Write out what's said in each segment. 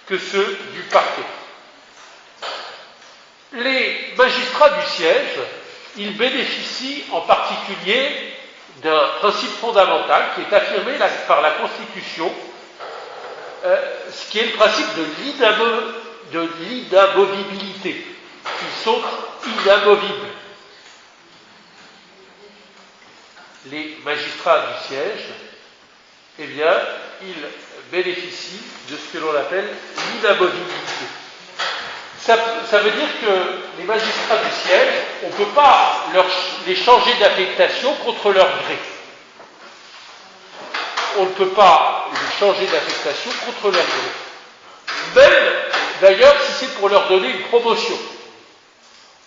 que ceux du parquet. Les magistrats du siège, ils bénéficient en particulier d'un principe fondamental qui est affirmé par la Constitution, ce qui est le principe de l'inamovibilité. Ils sont inamovibles. Les magistrats du siège, eh bien, ils bénéficient de ce que l'on appelle l'inamovibilité. Ça veut dire que les magistrats du siège, on ne peut pas les changer d'affectation contre leur gré. On ne peut pas les changer d'affectation contre leur gré. Même, d'ailleurs, si c'est pour leur donner une promotion.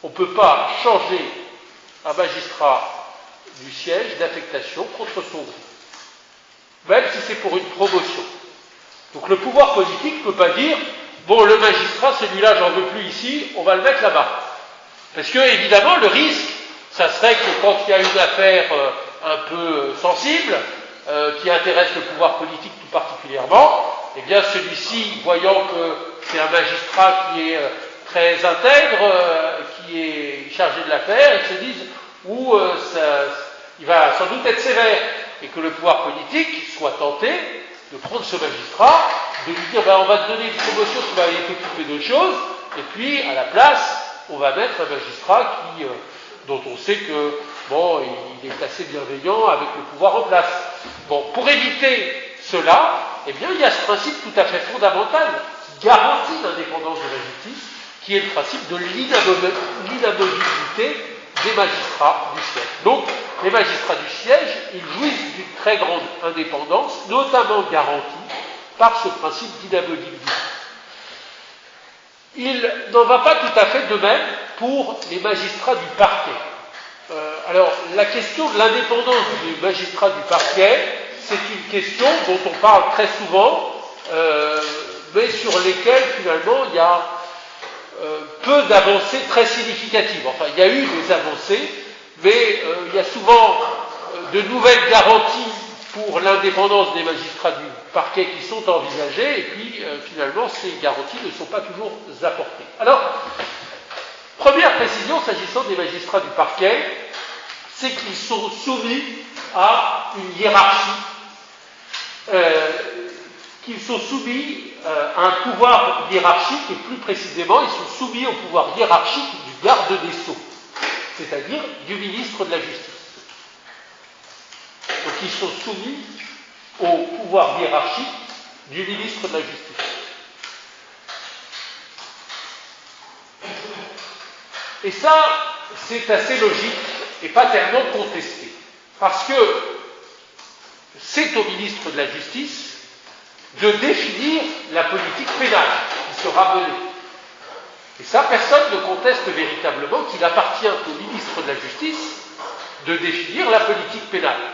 On ne peut pas changer un magistrat du siège d'affectation contre son gré. Même si c'est pour une promotion. Donc le pouvoir politique ne peut pas dire bon, le magistrat, celui-là, j'en veux plus ici, on va le mettre là-bas. Parce que, évidemment, le risque, ça serait que quand il y a une affaire un peu sensible, qui intéresse le pouvoir politique tout particulièrement, eh bien, celui-ci, voyant que c'est un magistrat qui est très intègre, qui est chargé de l'affaire, ils se disent, il va sans doute être sévère, et que le pouvoir politique soit tenté de prendre ce magistrat, de lui dire on va te donner une promotion, tu vas aller t'occuper d'autre chose, et puis à la place, on va mettre un magistrat dont on sait que il est assez bienveillant avec le pouvoir en place. Bon, pour éviter cela, eh bien, il y a ce principe tout à fait fondamental qui garantit l'indépendance de la justice, qui est le principe de l'inamovibilité des magistrats du siège. Donc, les magistrats du siège, ils jouissent d'une très grande indépendance, notamment garantie par ce principe d'inamovibilité. Il n'en va pas tout à fait de même pour les magistrats du parquet. Alors, la question de l'indépendance des magistrats du parquet, c'est une question dont on parle très souvent, mais sur lesquelles, finalement, il y a peu d'avancées très significatives. Enfin, il y a eu des avancées, mais il y a souvent de nouvelles garanties pour l'indépendance des magistrats du parquet qui sont envisagées, et puis finalement ces garanties ne sont pas toujours apportées. Alors, première précision s'agissant des magistrats du parquet, c'est qu'ils sont soumis à une hiérarchie, qu'ils sont soumis à un pouvoir hiérarchique, et plus précisément, ils sont soumis au pouvoir hiérarchique du garde des Sceaux, c'est-à-dire du ministre de la Justice. Donc ils sont soumis au pouvoir hiérarchique du ministre de la Justice. Et ça, c'est assez logique et pas tellement contesté. Parce que c'est au ministre de la Justice de définir la politique pénale qui sera menée. Et ça, personne ne conteste véritablement qu'il appartient au ministre de la Justice de définir la politique pénale.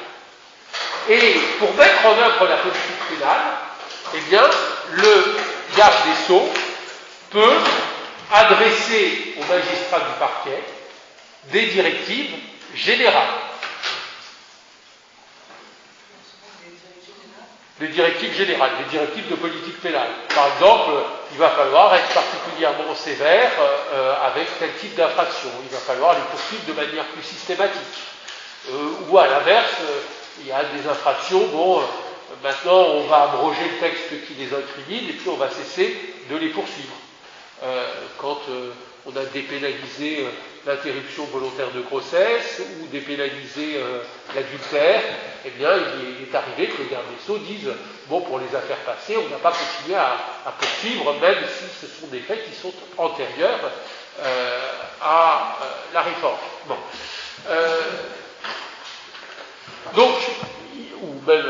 Et pour mettre en œuvre la politique pénale, eh bien, le garde des Sceaux peut adresser aux magistrats du parquet des directives générales. Des directives générales, des directives de politique pénale. Par exemple, il va falloir être particulièrement sévère avec tel type d'infraction. Il va falloir les poursuivre de manière plus systématique. Ou à l'inverse, il y a des infractions, maintenant on va abroger le texte qui les incrimine et puis on va cesser de les poursuivre. Quand on a dépénalisé l'interruption volontaire de grossesse ou dépénalisé l'adultère, eh bien il est arrivé que le garde des Sceaux dise pour les affaires passées, on n'a pas continué à poursuivre, même si ce sont des faits qui sont antérieurs à la réforme. Bon. Donc, ou même,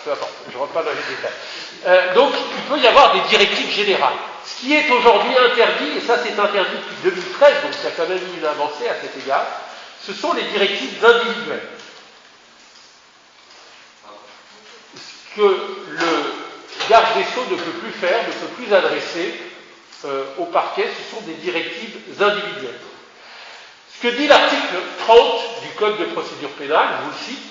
peu importe, je ne rentre pas dans les détails. Donc, il peut y avoir des directives générales. Ce qui est aujourd'hui interdit, et ça c'est interdit depuis 2013, donc il y a quand même eu une avancée à cet égard, ce sont les directives individuelles. Ce que le garde des Sceaux ne peut plus faire, ne peut plus adresser au parquet, ce sont des directives individuelles. Ce que dit l'article 30 du Code de procédure pénale, je vous le cite,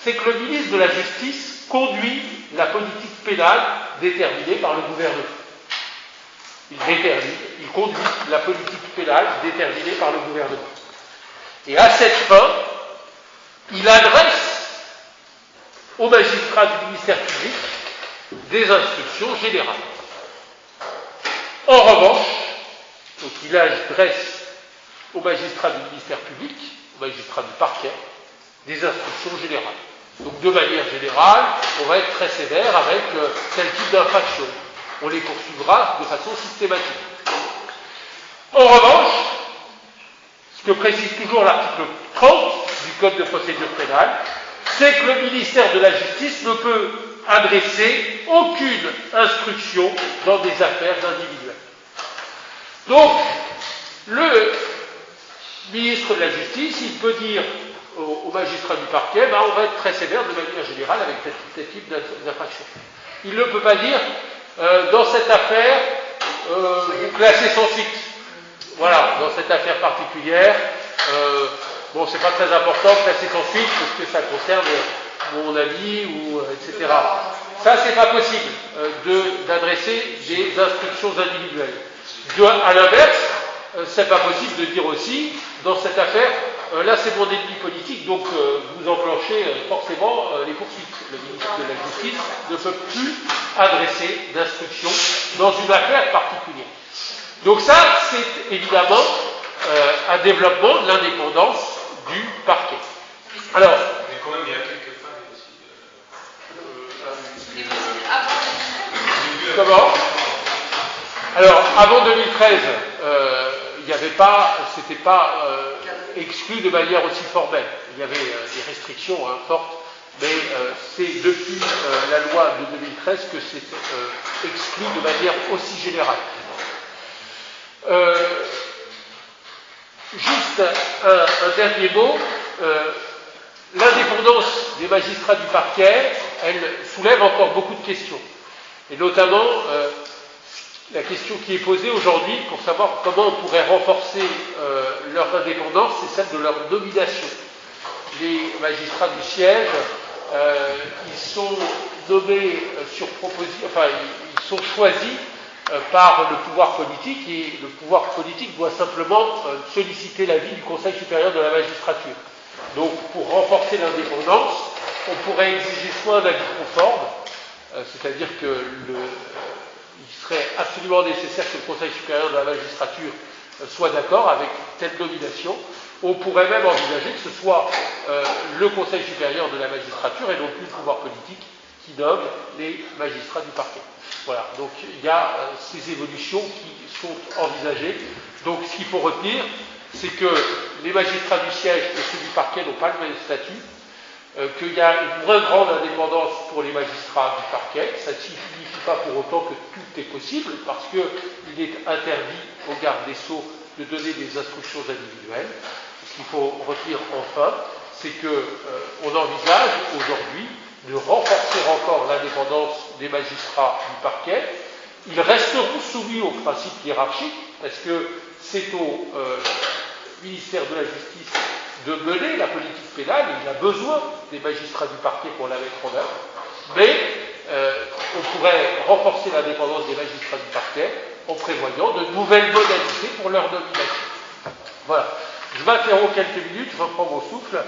c'est que le ministre de la Justice conduit la politique pénale déterminée par le gouvernement. Il conduit la politique pénale déterminée par le gouvernement. Et à cette fin, il adresse aux magistrats du ministère public des instructions générales. En revanche, donc il adresse aux magistrats du ministère public, aux magistrats du parquet, des instructions générales. Donc de manière générale, on va être très sévère avec tel type d'infraction. On les poursuivra de façon systématique. En revanche, ce que précise toujours l'article 30 du Code de procédure pénale, c'est que le ministère de la Justice ne peut adresser aucune instruction dans des affaires individuelles. Donc, le ministre de la Justice, il peut dire aux magistrats du parquet, on va être très sévère de manière générale avec tel type d'infraction. Il ne peut pas dire, dans cette affaire, vous classez sans suite. Voilà, dans cette affaire particulière, c'est pas très important de classer sans suite parce que ça concerne mon ami ou etc. Ça, c'est pas possible d'adresser des instructions individuelles. À l'inverse, c'est pas possible de dire aussi, dans cette affaire, là c'est mon ennemi politique, donc vous enclenchez forcément les poursuites. Le ministre de la Justice ne peut plus adresser d'instructions dans une affaire particulière. Donc ça, c'est évidemment un développement de l'indépendance du parquet. Alors, mais quand même, il y a quelques failles aussi. Comment ? Alors, avant 2013, il n'y avait pas, c'était pas exclu de manière aussi formelle. Il y avait des restrictions fortes, mais c'est depuis la loi de 2013 que c'est exclu de manière aussi générale. Juste un dernier mot. L'indépendance des magistrats du parquet, elle soulève encore beaucoup de questions. Et notamment, la question qui est posée aujourd'hui pour savoir comment on pourrait renforcer leur indépendance, c'est celle de leur nomination. Les magistrats du siège, ils sont nommés sur proposition, ils sont choisis par le pouvoir politique, et le pouvoir politique doit simplement solliciter l'avis du Conseil supérieur de la magistrature. Donc, pour renforcer l'indépendance, on pourrait exiger soit un avis conforme, c'est-à-dire qu'il serait absolument nécessaire que le Conseil supérieur de la magistrature soit d'accord avec telle nomination. On pourrait même envisager que ce soit le Conseil supérieur de la magistrature et non plus le pouvoir politique qui nomme les magistrats du parquet. Voilà, donc il y a ces évolutions qui sont envisagées. Donc ce qu'il faut retenir, c'est que les magistrats du siège et ceux du parquet n'ont pas le même statut, qu'il y a une vraie grande indépendance pour les magistrats du parquet. Ça ne signifie pas pour autant que tout est possible, parce qu'il est interdit au garde des Sceaux de donner des instructions individuelles. Ce qu'il faut retenir enfin, c'est qu'on envisage aujourd'hui de renforcer encore l'indépendance des magistrats du parquet. Ils resteront soumis au principe hiérarchique, parce que c'est au ministère de la Justice de mener la politique pénale, et il a besoin des magistrats du parquet pour la mettre en œuvre, mais on pourrait renforcer l'indépendance des magistrats du parquet en prévoyant de nouvelles modalités pour leur nomination. Voilà. Je m'interromps quelques minutes, je reprends mon souffle,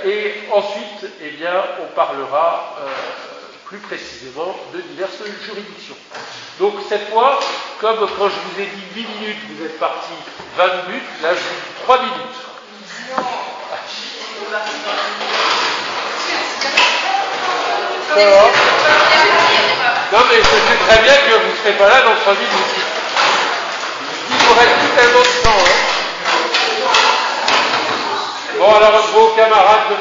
et ensuite, on parlera plus précisément de diverses juridictions. Donc cette fois, comme quand je vous ai dit 8 minutes, vous êtes partis 20 minutes, là je vous dis 3 minutes. Non mais je sais très bien que vous ne serez pas là dans 3 minutes. Il vous reste plus tellement de temps. Bon, alors vos camarades de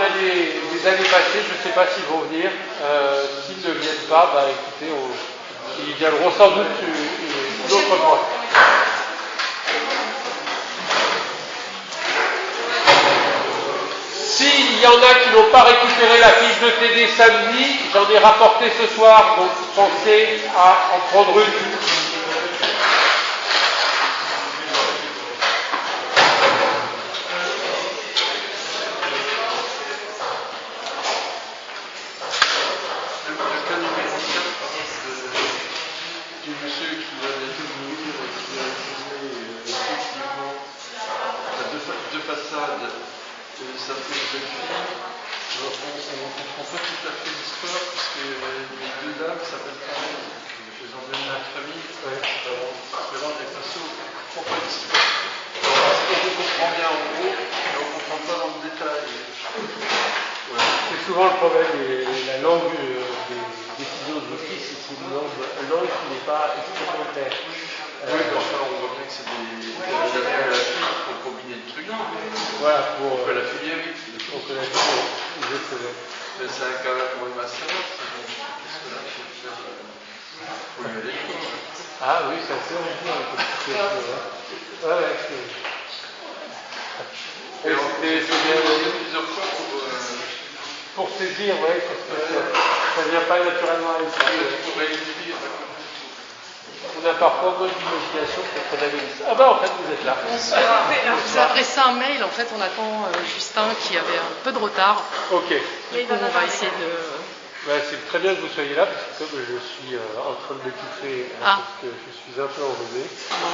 des années passées, je ne sais pas s'ils vont venir. S'ils ne viennent pas, écoutez, ils viendront sans doute une autre fois. S'il y en a qui n'ont pas récupéré la fiche de TD samedi, j'en ai rapporté ce soir, donc pensez à en prendre une. façade, ça fait une jeune fille. On ne comprend pas tout à fait l'histoire, puisque les deux dames s'appellent pareil. Je les emmène dans la famille. Ouais. C'est vraiment des façons, on ne comprend pas l'histoire. On comprend bien en gros, mais on ne comprend pas dans le détail. Ouais. C'est souvent le problème, la langue des décisions de justice, c'est une langue qui n'est pas extrêmement claire. Oui, mais enfin, on voit bien que c'est la fille pour combiner le truc. Voilà, pour que la fille évite. Pour que la fille exactement. Mais c'est un cas quand même assez rare, parce que là, faut lui aller quoi. Ah oui, c'est assez original. Ouais, Et on est plusieurs fois pour saisir, ouais, parce que ça ne vient pas naturellement à l'esprit. On a parfois moins d'imagination que d'analyse. Ah bah en fait vous êtes là. Bonsoir. Je vous ai adressé un mail, en fait on attend Justin qui avait un peu de retard. Ok. Du coup on va essayer de... Ouais, c'est très bien que vous soyez là parce que comme je suis en train de m'étouffer parce que je suis un peu enrhumé, je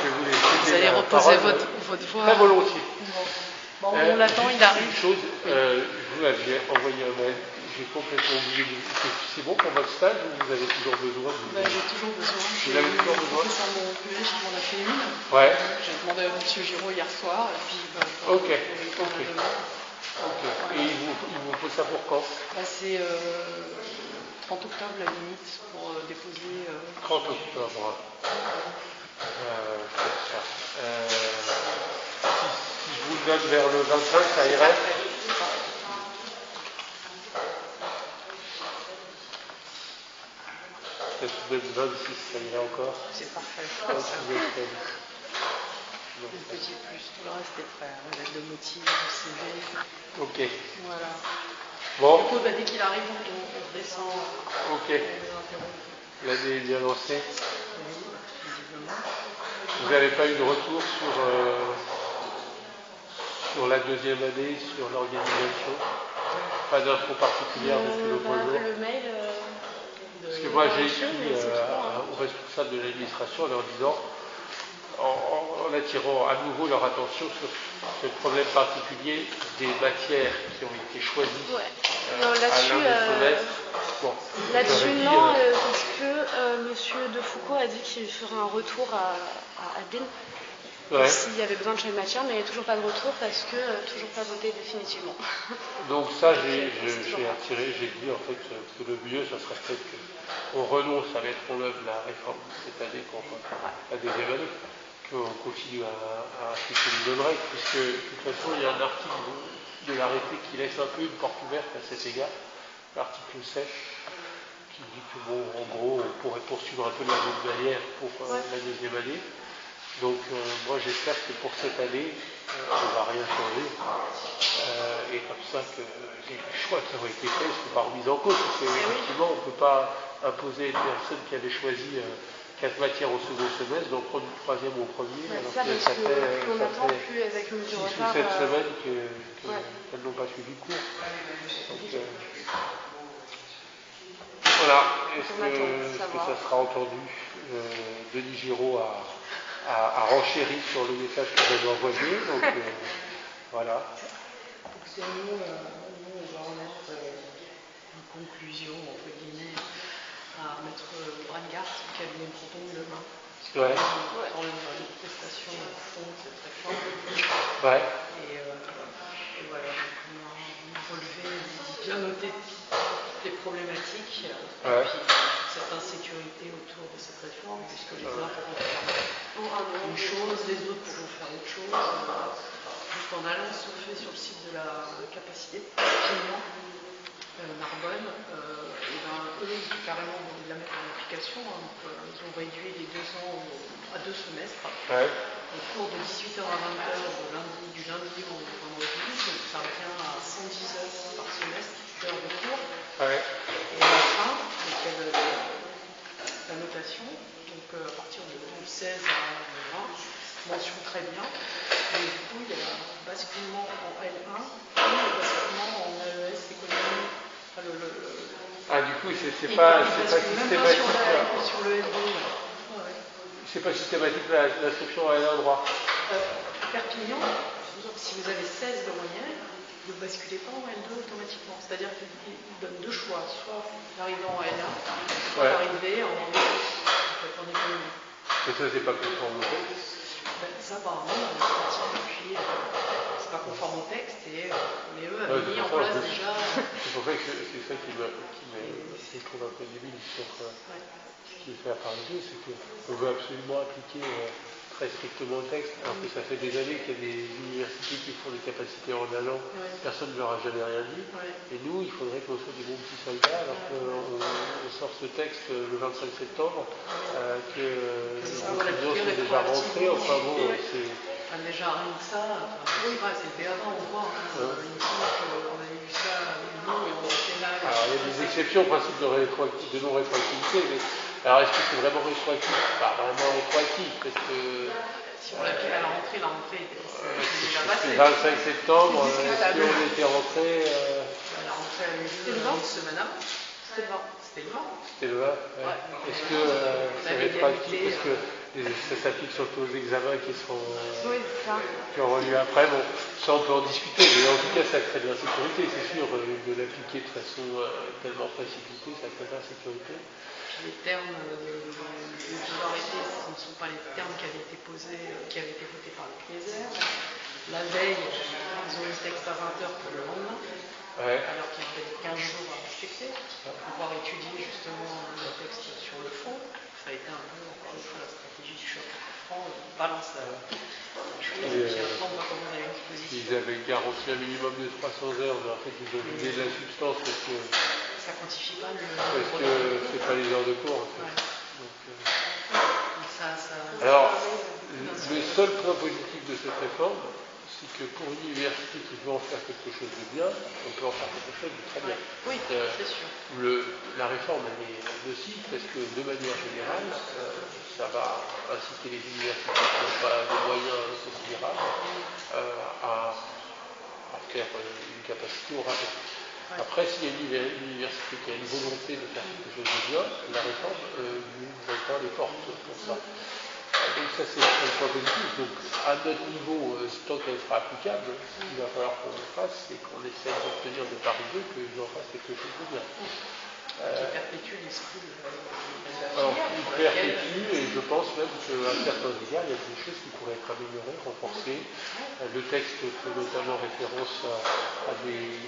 vais vous laisser. Vous allez reposer votre voix. Très volontiers. Bon, on l'attend, il arrive. Une chose, je vous l'avais envoyé un mail, j'ai complètement oublié. C'est bon pour votre stage ou vous avez toujours besoin J'ai toujours besoin. Vous avez toujours besoin Ça mon PV, je m'en ai fait une. Ouais. J'ai demandé à M. Giraud hier soir et puis... Ok. Et il vous faut ça pour quand? C'est 30 octobre la limite pour déposer... 30 octobre. C'est ça. Si je vous le donne vers le 25, ça irait? Peut-être même 26, ça irait encore? C'est parfait. Le petit plus, tout le reste est prêt. La lettre de motif, le CV. Ok. Voilà. Bon. Du coup, dès qu'il arrive, on descend. Ok. L'année est bien lancée. Oui, visiblement. Vous n'avez pas eu de retour sur la deuxième année, sur l'organisation? Pas d'infos particulières depuis l'autre jour? Le mail. Parce que moi j'ai écrit au responsable de l'administration en leur disant, en attirant à nouveau leur attention sur ce problème particulier des matières qui ont été choisies à l'un des semestres. Bon, là-dessus, non, parce que M. De Foucault a dit qu'il ferait un retour à Adeline s'il y avait besoin de changer de matière, mais il n'y a toujours pas de retour parce que toujours pas voté définitivement. Donc ça, j'ai dit en fait que le mieux, ça serait peut-être qu'on renonce à mettre en œuvre la réforme cette année pour la deuxième année, qu'on continue à appliquer les bonnes règles, puisque de toute façon, il y a un article de l'arrêté qui laisse un peu une porte ouverte à cet égard, l'article 7, qui dit que bon, en gros, on pourrait poursuivre un peu de la même manière pour la deuxième année. Donc moi j'espère que pour cette année, ça ne va rien changer. Et comme ça que les choix qui ont été faits ne sont pas remis en cause. Parce qu'effectivement, on ne peut pas imposer à une personne qui avait choisi 4 matières au second semestre, d'en prendre une troisième au premier. Alors ça fait 6 ou 7 semaines qu'elles n'ont pas suivi le cours. Donc, voilà. Est-ce que ça sera entendu? Denis Giraud a renchéri sur le message que j'avais envoyé, donc voilà. Nous, on va remettre une conclusion, entre guillemets, à Maître Brangart, qui a donné le canton demain. Ouais. Dans les prestations au fond de cette réforme. Ouais. Et voilà, donc on a relevé, bien noté les problématiques, et puis cette insécurité autour de cette réforme, puisque les uns pourront faire une chose, les autres pourront faire autre chose. Juste en allant surfer sur le site de la capacité de Perpignan, Narbonne, et ben, eux, ils ont carrément voulu la mettre en application, donc ils ont réduit les 2 ans à 2 semestres, au cours de 18h à 20h du lundi au vendredi, donc ça revient à 110 heures par semestre, heures de cours. Et à la fin, donc il y a la notation, donc à partir de 16 à 20, mention très bien, et du coup il y a basculement en L1 et basculement en AES économie. Du coup c'est pas systématique sur le L2. C'est pas systématique l'inscription à un endroit. Perpignan, si vous avez 16 de moyenne, vous ne basculez pas en L2 automatiquement. C'est-à-dire qu'il donne deux choix, soit d'arriver en L1, soit d'arriver en économie. Mais ça, c'est pas conforme au texte. Ça, apparemment, on maintient depuis. C'est pas conforme au texte, mais eux avaient mis en place déjà. C'est pour ça que c'est ça qui me trouve un peu débile sur ce qui est fait à Paris 2, c'est qu'on veut absolument appliquer très strictement le texte, alors que ça fait des années qu'il y a des universités qui font des capacités en un an, personne ne leur a jamais rien dit, et nous, il faudrait qu'on soit des bons petits soldats, alors qu'on sort ce texte le 25 septembre, que les étudiants sont déjà rentrés, enfin bon, c'est... Déjà rien que ça, c'est le BA20, on voit, il me semble qu'on avait vu ça avec nous et on était là. Alors il y a des exceptions au principe de non-rétroactivité, mais alors est-ce que c'est vraiment rétroactif? Pas vraiment rétroactif, parce que... Si on l'applique à la rentrée c'est déjà passé. Le 25 septembre, si on était rentré... La rentrée a eu lieu une semaine avant. C'était le 20. C'était le 20, ouais. Est-ce que c'est rétroactif? Parce que ça s'applique surtout aux examens qui auront lieu après. Bon, ça on peut en discuter, mais en tout cas ça crée de l'insécurité, c'est sûr, de l'appliquer de façon tellement précipitée, ça crée de l'insécurité. Les termes de l'arrêté, ce ne sont pas les termes qui avaient été posés, qui avaient été votés par le CNESER. La veille, ils ont eu le texte à 20h pour le lendemain, alors qu'il y avait 15 jours à respecter, pour pouvoir étudier justement le texte sur le fond. Ça a été un peu, encore une fois, la stratégie du choc franc, on balance la chose, et puis après on voit comment on a une position. Ils avaient garanti un minimum de 300 heures, mais en fait ils ont vidé de la substance parce que... Ça quantifie pas le... Parce que c'est pas les heures de cours, en fait. Donc, alors, le seul point positif de cette réforme, c'est que pour une université qui veut en faire quelque chose de bien, on peut en faire quelque chose de très bien. Oui, c'est sûr. La réforme, elle est nocive parce que, de manière générale, ça va inciter les universités qui n'ont pas des moyens considérables à faire une capacité orale. Après, s'il y a une université qui a une volonté de faire quelque chose de bien, la réforme nous ouvre pas les portes pour ça. Donc ça, c'est un point positif. Donc, à notre niveau, tant qu'elle sera applicable, ce qu'il va falloir qu'on fasse, c'est qu'on essaie d'obtenir de Paris 2 que j'en fasse quelque chose de bien. Qui perpétue l'esprit de la alors, il perpétue, et je pense même qu'à certains égards, il y a des choses qui pourraient être améliorées, renforcées. Le texte fait notamment référence à des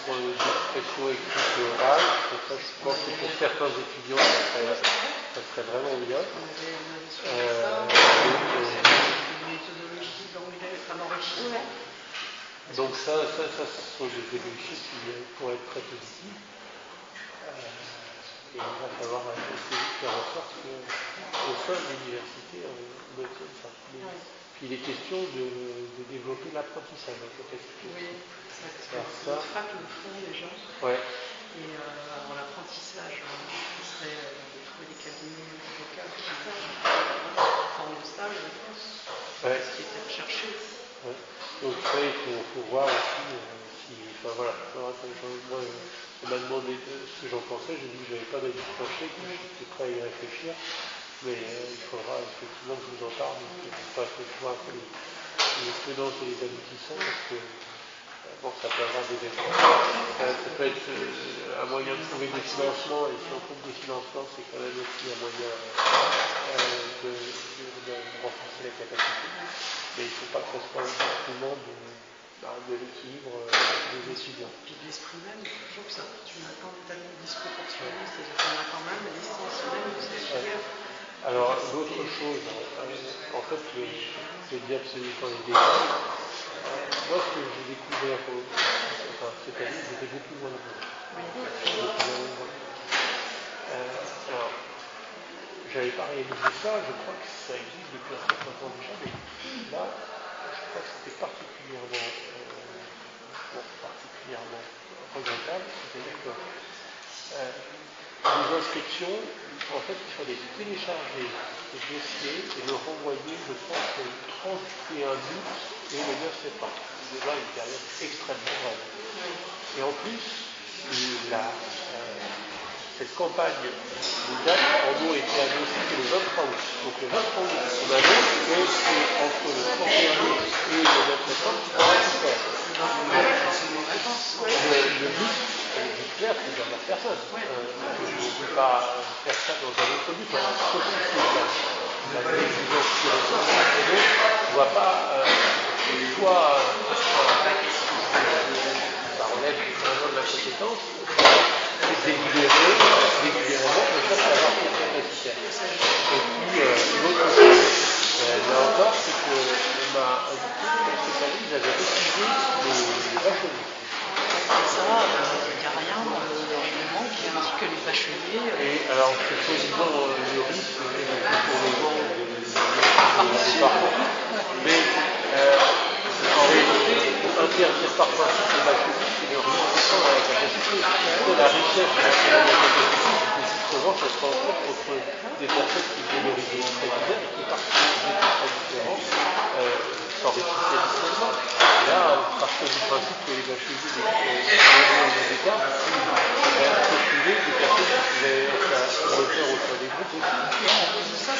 cours d'expression écrite et orale. Et ça, je pense que pour certains étudiants, ça serait vraiment bien. Donc ça, ce sont des évolutions qui pourraient être très positives. Et il va falloir essayer de faire en sorte qu'au sein de l'université, on obtienne ça. Puis il est question de développer l'apprentissage. Oui, ça frappe le fond déjà. Ouais. Et alors l'apprentissage, ce serait de trouver des cabinets d'avocats qui forment au stage, je pense. Ouais. Ce qui était recherché. Ouais. Donc ça, il faut voir aussi si... Enfin voilà, moi, on m'a demandé ce que j'en pensais, j'ai dit que je n'avais pas d'avis tranché, que j'étais prêt à y réfléchir, mais il faudra effectivement que je vous en parle, donc il faut voir un peu les tenants et les aboutissants, parce que bon, ça peut avoir des effets. Ça peut être un moyen de trouver des financements, et si on trouve des financements, c'est quand même aussi un moyen de renforcer la capacité, mais il ne faut pas que ce soit un instrument de l'équilibre des étudiants. Puis de l'esprit même, je trouve que ça apporte une atteinte tellement disproportionnée, c'est-à-dire qu'on a quand même l'essence même de cette filière. Alors, l'autre chose, en fait, je dis absolument les détails. Moi, ce que j'ai découvert cette année, j'étais beaucoup moins nombreux. Alors, j'avais pas réalisé ça, je crois que ça existe depuis un certain temps déjà, mais là, je crois que c'était particulièrement regrettable, c'est-à-dire que les inscriptions, en fait, il fallait télécharger le dossier et le renvoyer, je pense, le 31 août et le 9 septembre. C'est déjà une période extrêmement grave. Et en plus, cette campagne de date en ont été annoncée le 23 août. Donc le 23 août, on annonce que c'est entre le 31 août et et le traitement qui pourra tout faire. Le but clair, c'est d'avoir personne. On ne peut pas faire ça dans un autre but. La exigence pure et simple, on ne voit pas soit ça relève vraiment de la compétence, délibérément, mais ça, ça va avoir quelque chose. Et puis, l'autre chose, là encore, c'est qu'on m'a indiqué que cette année, ils avaient refusé les bacheliers. Et ça, il n'y a rien dans le règlement qui indique que les bacheliers. Et alors, c'est soi-disant le risque pour les parcours. Mais en réalité, interdire par principe les bacheliers, c'est le risque de la capacité. La recherche de la capacité, c'est justement ça se rencontre contre des personnes qui viennent d'origine très diverses et qui participent des très différents, sans réciter habituellement. Là, partant du principe que les bacheliers des écarts, postuler des personnes qui pouvaient être repères au sein des groupes aussi. Ça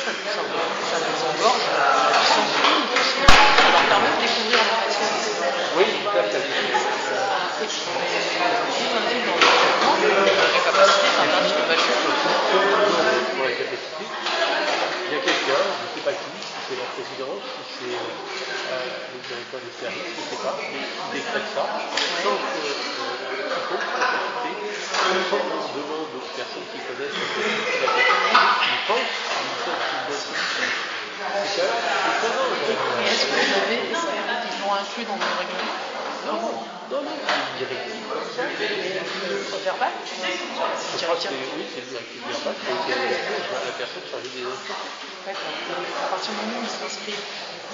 nous engorge la puissance du monde, parce que ça leur permet de découvrir la matière. Oui, tout à fait. Et puis, on indique dans le règlement la capacité d'interdire le bachelier. Pour la capacité, il y a quelqu'un, je ne sais pas qui, si c'est la présidence, si c'est le directeur des services, je ne sais pas, mais il décrète ça, sans que capacité, sans qu'on demande aux personnes qui connaissent la capacité, ils pensent qu'ils sont une bonne solution. C'est quand même étonnant. Et est-ce que vous avez, ils l'ont inclus dans le règlement? Non, une directive comme ça. Verbal? Je crois que oui, c'est une directive verbale qui a été adoptée par la personne chargée des enfants. D'accord. À partir du moment où ils s'inscrivent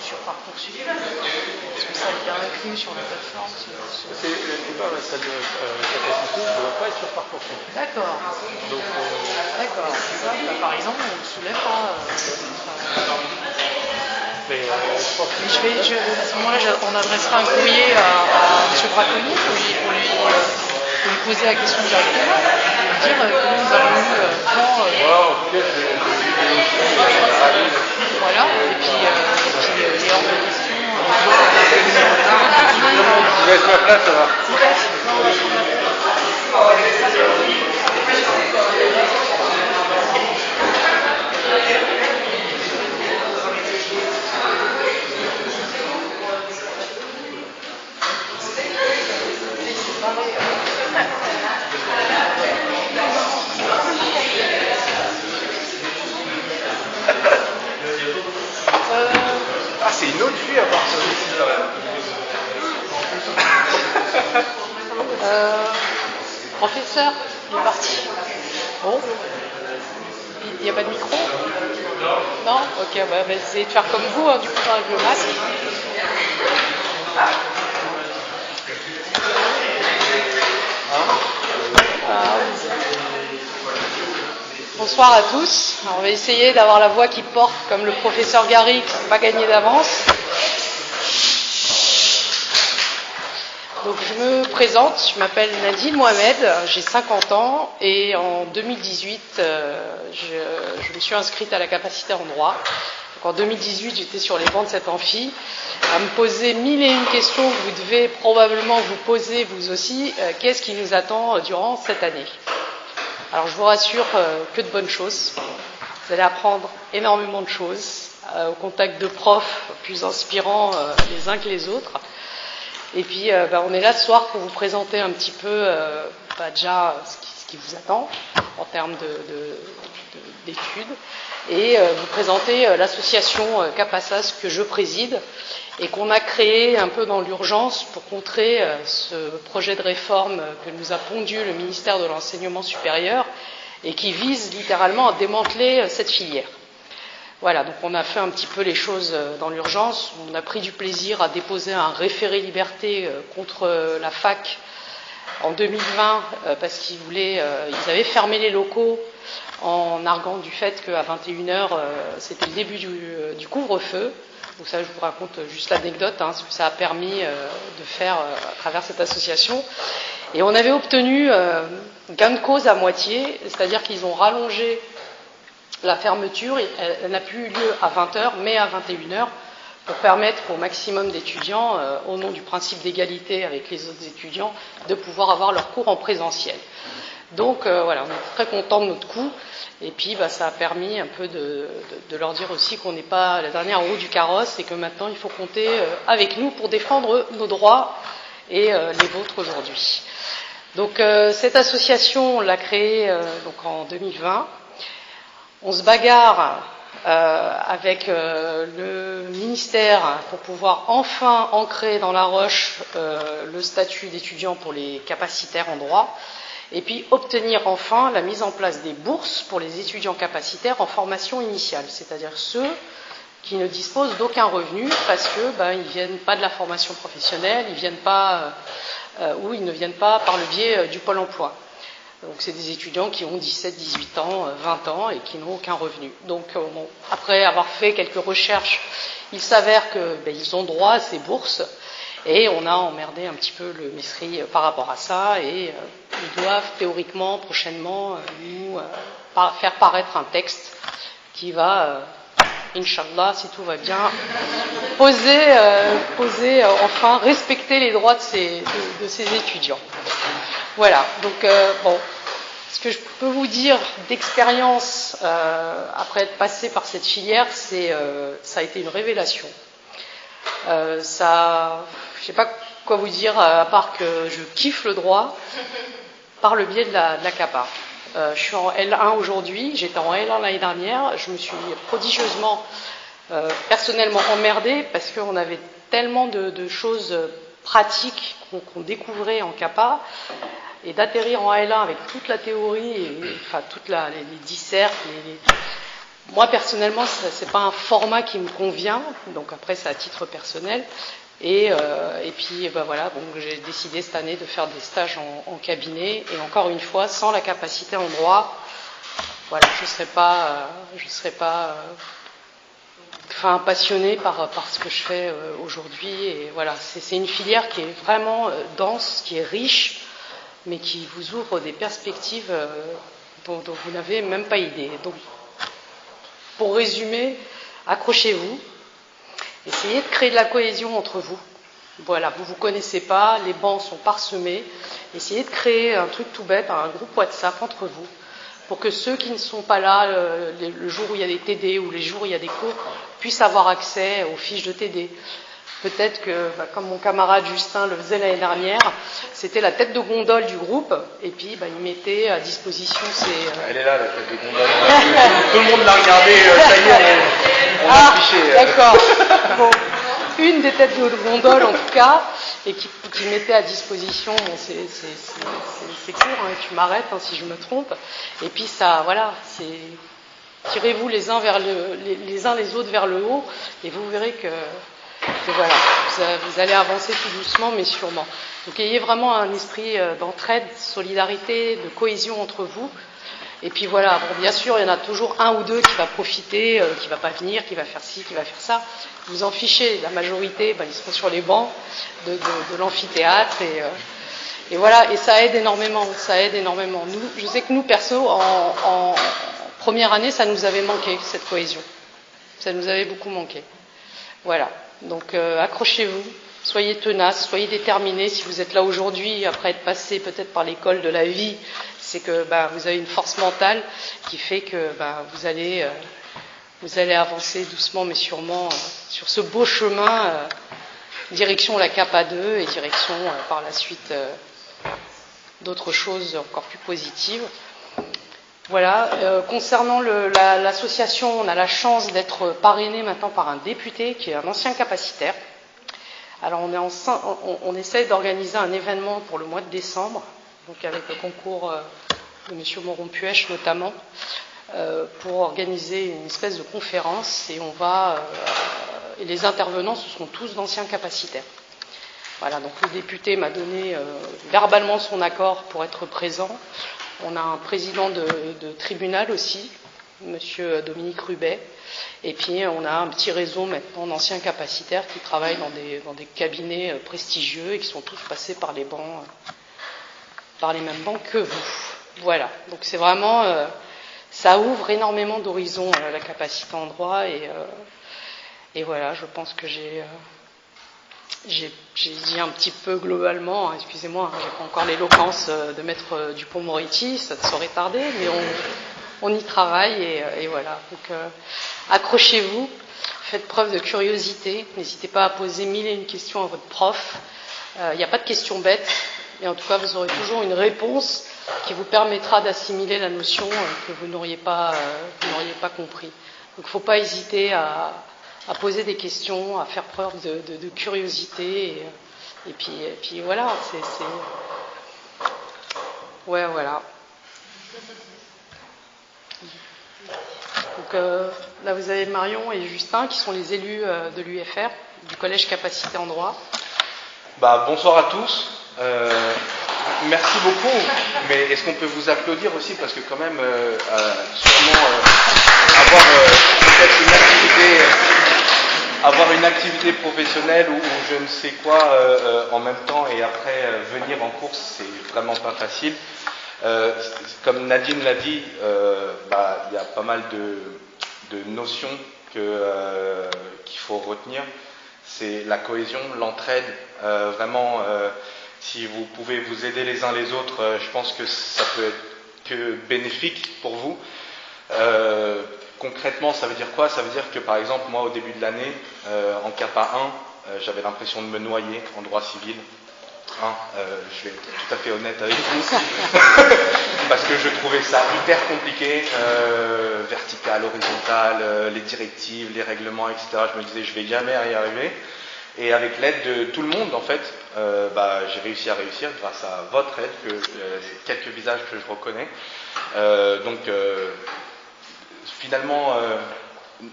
sur Parcoursup, est-ce que ça a été inclus sur la plateforme? C'est pas la salle de capacité, ne doit pas être sur Parcoursup. D'accord. Donc, d'accord. Ça, par exemple, on ne le soulève pas. mais je pense que à ce moment-là, on adressera un courrier à M. Braconi pour lui poser la question directement, lui dire comment nous avons eu vent. en tout cas, je vais aussi aller voilà, et puis il est hors de question. Je laisse ma place, ça va. Ah, c'est une autre vie à part ça aussi, là. Professeur, il est parti. Bon. Il n'y a pas de micro? Non? Ok, bah, essayez de faire comme vous, du coup, avec le masque. Bonsoir à tous. Alors, on va essayer d'avoir la voix qui porte comme le professeur Garrick, pas gagné d'avance. Donc je me présente, je m'appelle Nadine Mohamed, j'ai 50 ans et en 2018 je me suis inscrite à la capacité en droit. Donc en 2018 j'étais sur les bancs de cet amphi à me poser 1001 questions que vous devez probablement vous poser vous aussi. Qu'est-ce qui nous attend durant cette année? Alors je vous rassure que de bonnes choses. Vous allez apprendre énormément de choses au contact de profs plus inspirants les uns que les autres. Et puis on est là ce soir pour vous présenter un petit peu déjà ce qui vous attend en termes d'études et vous présenter l'association Capassas que je préside et qu'on a créée un peu dans l'urgence pour contrer ce projet de réforme que nous a pondu le ministère de l'Enseignement supérieur et qui vise littéralement à démanteler cette filière. Voilà, donc on a fait un petit peu les choses dans l'urgence. On a pris du plaisir à déposer un référé liberté contre la fac en 2020 parce qu'ils avaient fermé les locaux en arguant du fait qu'à 21h c'était le début du couvre-feu. Donc ça, je vous raconte juste l'anecdote, ce que ça a permis de faire à travers cette association. Et on avait obtenu gain de cause à moitié, c'est-à-dire qu'ils ont rallongé la fermeture, elle n'a plus eu lieu à 20h, mais à 21h, pour permettre au maximum d'étudiants, au nom du principe d'égalité avec les autres étudiants, de pouvoir avoir leurs cours en présentiel. Donc voilà, on est très contents de notre coup, et puis ça a permis un peu de leur dire aussi qu'on n'est pas la dernière roue du carrosse et que maintenant il faut compter avec nous pour défendre nos droits et les vôtres aujourd'hui. Donc cette association, on l'a créée donc en 2020. On se bagarre avec le ministère pour pouvoir enfin ancrer dans la roche le statut d'étudiant pour les capacitaires en droit, et puis obtenir enfin la mise en place des bourses pour les étudiants capacitaires en formation initiale, c'est-à-dire ceux qui ne disposent d'aucun revenu parce que ils viennent pas de la formation professionnelle, ils viennent pas ou ils ne viennent pas par le biais du Pôle emploi. Donc c'est des étudiants qui ont 17, 18 ans, 20 ans et qui n'ont aucun revenu. Donc après avoir fait quelques recherches, il s'avère qu'ils ont droit à ces bourses, et on a emmerdé un petit peu le MESRI par rapport à ça, et ils doivent théoriquement prochainement nous faire paraître un texte qui va, Inch'Allah, si tout va bien, poser enfin, respecter les droits de ces étudiants. Voilà, donc ce que je peux vous dire d'expérience après être passé par cette filière, ça a été une révélation. Je ne sais pas quoi vous dire, à part que je kiffe le droit par le biais de la CAPA. Je suis en L1 aujourd'hui, j'étais en L1 l'année dernière, je me suis prodigieusement personnellement emmerdée parce qu'on avait tellement de choses pratiques qu'on découvrait en CAPA, et d'atterrir en L1 avec toute la théorie, enfin les dissertes, moi personnellement c'est pas un format qui me convient, donc après c'est à titre personnel, et puis voilà, donc j'ai décidé cette année de faire des stages en cabinet, et encore une fois sans la capacité en droit, voilà, je serais pas passionnée par ce que je fais aujourd'hui, et voilà, c'est une filière qui est vraiment dense, qui est riche, mais qui vous ouvre des perspectives dont vous n'avez même pas idée. Donc, pour résumer, accrochez-vous, essayez de créer de la cohésion entre vous. Voilà, vous ne vous connaissez pas, les bancs sont parsemés, essayez de créer un truc tout bête, un groupe WhatsApp entre vous, pour que ceux qui ne sont pas là le jour où il y a des TD ou les jours où il y a des cours puissent avoir accès aux fiches de TD. Peut-être que, comme mon camarade Justin le faisait l'année dernière, c'était la tête de gondole du groupe, et puis il mettait à disposition ses... Elle est là, la tête de gondole. Tout le monde l'a regardée, ça y est, on a affiché. D'accord. Bon, une des têtes de gondole en tout cas, et qui mettait à disposition ses cours, tu m'arrêtes si je me trompe, et puis ça, voilà, tirez-vous les uns les autres vers le haut, et vous verrez que voilà, vous allez avancer tout doucement mais sûrement. Donc ayez vraiment un esprit d'entraide, solidarité, de cohésion entre vous. Et puis voilà, bon, bien sûr, il y en a toujours un ou deux qui va profiter, qui va pas venir, qui va faire ci, qui va faire ça. Vous en fichez, la majorité, ils seront sur les bancs de l'amphithéâtre, et voilà, et ça aide énormément. Je sais que nous, perso, en première année, ça nous avait manqué, cette cohésion. Ça nous avait beaucoup manqué. Voilà. Donc accrochez-vous, soyez tenaces, soyez déterminés. Si vous êtes là aujourd'hui, après être passé peut-être par l'école de la vie, c'est que vous avez une force mentale qui fait que vous allez avancer doucement mais sûrement sur ce beau chemin, direction la CAPA 2 et direction par la suite d'autres choses encore plus positives. Voilà, concernant l'association, on a la chance d'être parrainé maintenant par un député qui est un ancien capacitaire. Alors on essaie d'organiser un événement pour le mois de décembre, donc avec le concours de M. Moron-Puech notamment, pour organiser une espèce de conférence, et et les intervenants, ce seront tous d'anciens capacitaires. Voilà, donc le député m'a donné verbalement son accord pour être présent. On a un président de tribunal aussi, M. Dominique Rubet, et puis on a un petit réseau maintenant d'anciens capacitaires qui travaillent dans des cabinets prestigieux et qui sont tous passés par les mêmes bancs que vous. Voilà, donc c'est vraiment, ça ouvre énormément d'horizons la capacité en droit, Et voilà, je pense que j'ai dit un petit peu globalement, excusez-moi, j'ai pas encore l'éloquence de Maître Dupond-Moretti, ça saurait tarder, mais on y travaille et voilà. Donc accrochez-vous, faites preuve de curiosité, n'hésitez pas à poser 1001 questions à votre prof. Il n'y a pas de questions bêtes, et en tout cas vous aurez toujours une réponse qui vous permettra d'assimiler la notion que vous n'auriez pas compris. Donc il ne faut pas hésiter à poser des questions, à faire preuve de curiosité, et puis voilà, ouais, voilà. Donc là vous avez Marion et Justin qui sont les élus de l'UFR, du collège Capacité en droit. Bonsoir à tous. Merci beaucoup, mais est-ce qu'on peut vous applaudir aussi, parce que quand même, sûrement avoir peut-être avoir une activité professionnelle ou je ne sais quoi en même temps et après venir en course, c'est vraiment pas facile. Comme Nadine l'a dit, il y a pas mal de notions qu'il faut retenir. C'est la cohésion, l'entraide, vraiment. Si vous pouvez vous aider les uns les autres, je pense que ça peut être que bénéfique pour vous. Concrètement, ça veut dire quoi? Ça veut dire que, par exemple, moi, au début de l'année, en CAPA 1, j'avais l'impression de me noyer en droit civil. Je vais être tout à fait honnête avec vous, parce que je trouvais ça hyper compliqué, vertical, horizontal, les directives, les règlements, etc. Je me disais, je vais jamais y arriver. Et avec l'aide de tout le monde, en fait, j'ai réussi à réussir grâce à votre aide, quelques visages que je reconnais. Finalement,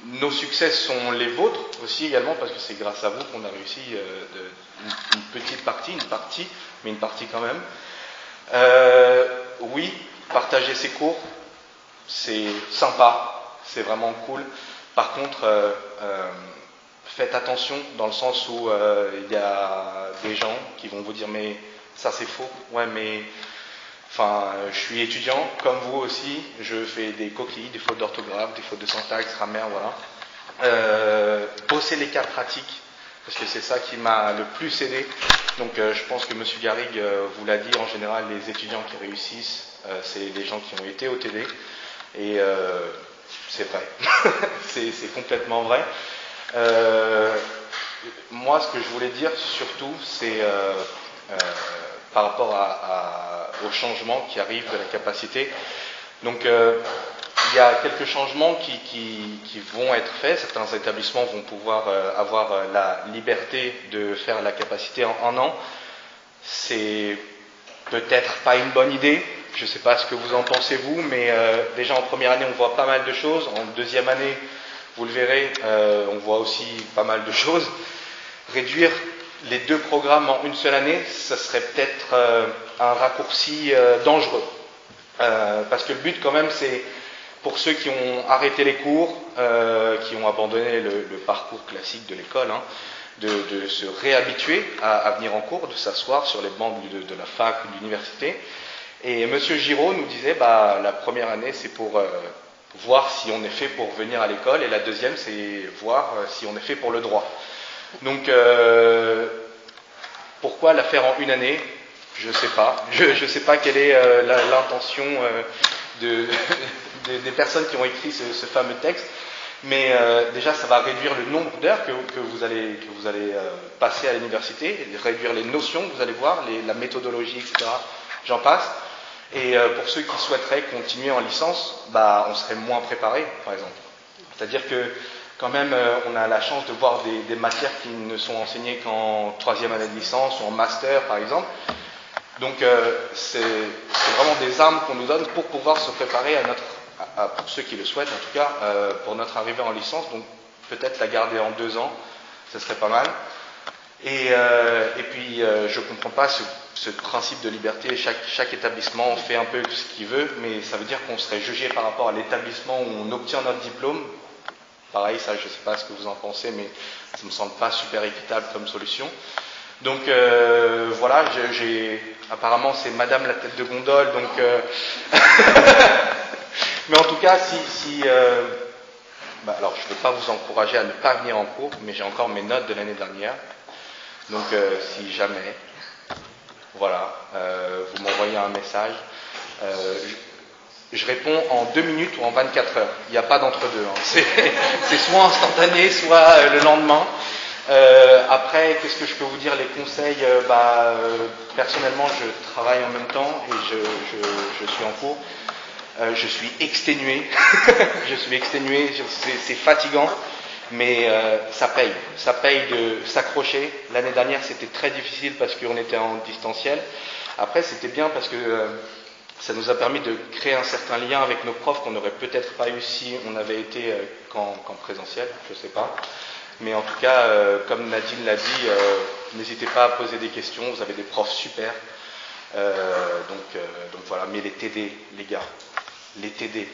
nos succès sont les vôtres aussi également, parce que c'est grâce à vous qu'on a réussi une petite partie, mais une partie quand même. Oui, partager ses cours, c'est sympa, c'est vraiment cool. Par contre, faites attention dans le sens où il y a des gens qui vont vous dire mais ça c'est faux, ouais mais je suis étudiant comme vous aussi, je fais des coquilles, des fautes d'orthographe, des fautes de syntaxe, grammaire, voilà. Bossez les cas pratiques, parce que c'est ça qui m'a le plus aidé. Donc je pense que M. Garrigue vous l'a dit, en général les étudiants qui réussissent, c'est les gens qui ont été au TD, et c'est vrai, c'est complètement vrai. Moi, ce que je voulais dire surtout, c'est par rapport au changement qui arrive de la capacité. Donc, il y a quelques changements qui vont être faits. Certains établissements vont pouvoir avoir la liberté de faire la capacité en un an. C'est peut-être pas une bonne idée. Je ne sais pas ce que vous en pensez vous, mais déjà en première année, on voit pas mal de choses. En deuxième année, vous le verrez, on voit aussi pas mal de choses. Réduire les deux programmes en une seule année, ça serait peut-être un raccourci dangereux. Parce que le but quand même, c'est pour ceux qui ont arrêté les cours, qui ont abandonné le parcours classique de l'école, de se réhabituer à venir en cours, de s'asseoir sur les bancs de la fac ou de l'université. Et M. Giraud nous disait, la première année, c'est pour voir si on est fait pour venir à l'école, et la deuxième, c'est voir si on est fait pour le droit. Donc, pourquoi la faire en une année? Je ne sais pas. Je ne sais pas quelle est l'intention des personnes qui ont écrit ce fameux texte, mais déjà, ça va réduire le nombre d'heures que vous allez passer à l'université, réduire les notions que vous allez voir, la méthodologie, etc. J'en passe. Et pour ceux qui souhaiteraient continuer en licence, on serait moins préparé, par exemple. C'est-à-dire que quand même, on a la chance de voir des matières qui ne sont enseignées qu'en troisième année de licence ou en master, par exemple. Donc, c'est vraiment des armes qu'on nous donne pour pouvoir se préparer pour ceux qui le souhaitent, en tout cas, pour notre arrivée en licence. Donc, peut-être la garder en 2 ans, ce serait pas mal. Et puis, je ne comprends pas ce principe de liberté. Chaque établissement fait un peu ce qu'il veut, mais ça veut dire qu'on serait jugé par rapport à l'établissement où on obtient notre diplôme. Pareil, ça, je ne sais pas ce que vous en pensez, mais ça ne me semble pas super équitable comme solution. Donc, voilà, apparemment, c'est Madame la tête de gondole, donc... mais en tout cas, si alors je ne vais pas vous encourager à ne pas venir en cours, mais j'ai encore mes notes de l'année dernière. Donc si jamais, voilà, vous m'envoyez un message, je réponds en 2 minutes ou en 24 heures. Il n'y a pas d'entre-deux. Hein. C'est soit instantané, soit le lendemain. Après, qu'est-ce que je peux vous dire? Les conseils, personnellement, je travaille en même temps et je suis en cours. Je suis exténué. C'est fatigant, mais ça paye. Ça paye de s'accrocher. L'année dernière, c'était très difficile parce qu'on était en distanciel. Après, c'était bien parce que ça nous a permis de créer un certain lien avec nos profs qu'on n'aurait peut-être pas eu si on avait été qu'en présentiel, je ne sais pas. Mais en tout cas, comme Nadine l'a dit, n'hésitez pas à poser des questions, vous avez des profs super. Donc voilà, mais les TD, les gars, les TD,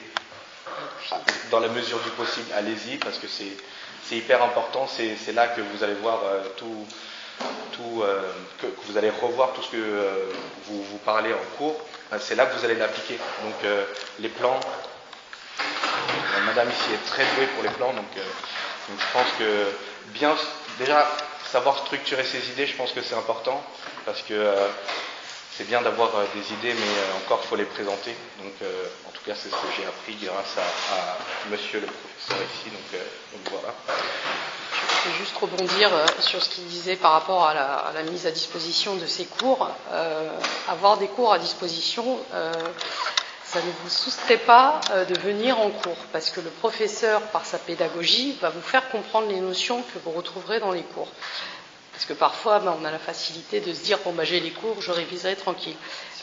dans la mesure du possible, allez-y, parce que c'est hyper important, c'est là que vous allez voir que vous allez revoir tout ce que vous parlez en cours, c'est là que vous allez l'appliquer. Donc les plans, madame ici est très douée pour les plans, donc je pense que bien déjà savoir structurer ses idées, je pense que c'est important, parce que c'est bien d'avoir des idées, mais encore il faut les présenter. Donc en tout cas c'est ce que j'ai appris grâce à monsieur le professeur ici, donc voilà. Je vais juste rebondir sur ce qu'il disait par rapport à la mise à disposition de ces cours. Avoir des cours à disposition, ça ne vous soustrait pas de venir en cours, parce que le professeur, par sa pédagogie, va vous faire comprendre les notions que vous retrouverez dans les cours. Parce que parfois, on a la facilité de se dire « bon, j'ai les cours, je réviserai tranquille ».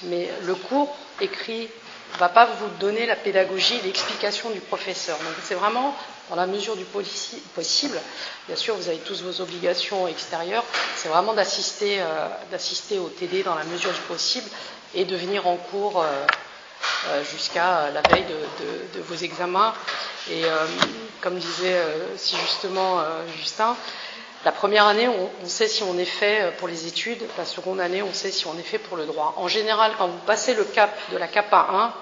Mais le cours écrit ne va pas vous donner la pédagogie, l'explication du professeur. Donc c'est vraiment, dans la mesure du possible, bien sûr vous avez tous vos obligations extérieures, c'est vraiment d'assister au TD dans la mesure du possible et de venir en cours jusqu'à la veille de vos examens. Et comme disait si justement Justin, la première année, on sait si on est fait pour les études. La seconde année, on sait si on est fait pour le droit. En général, quand vous passez le cap de la CAPA 1,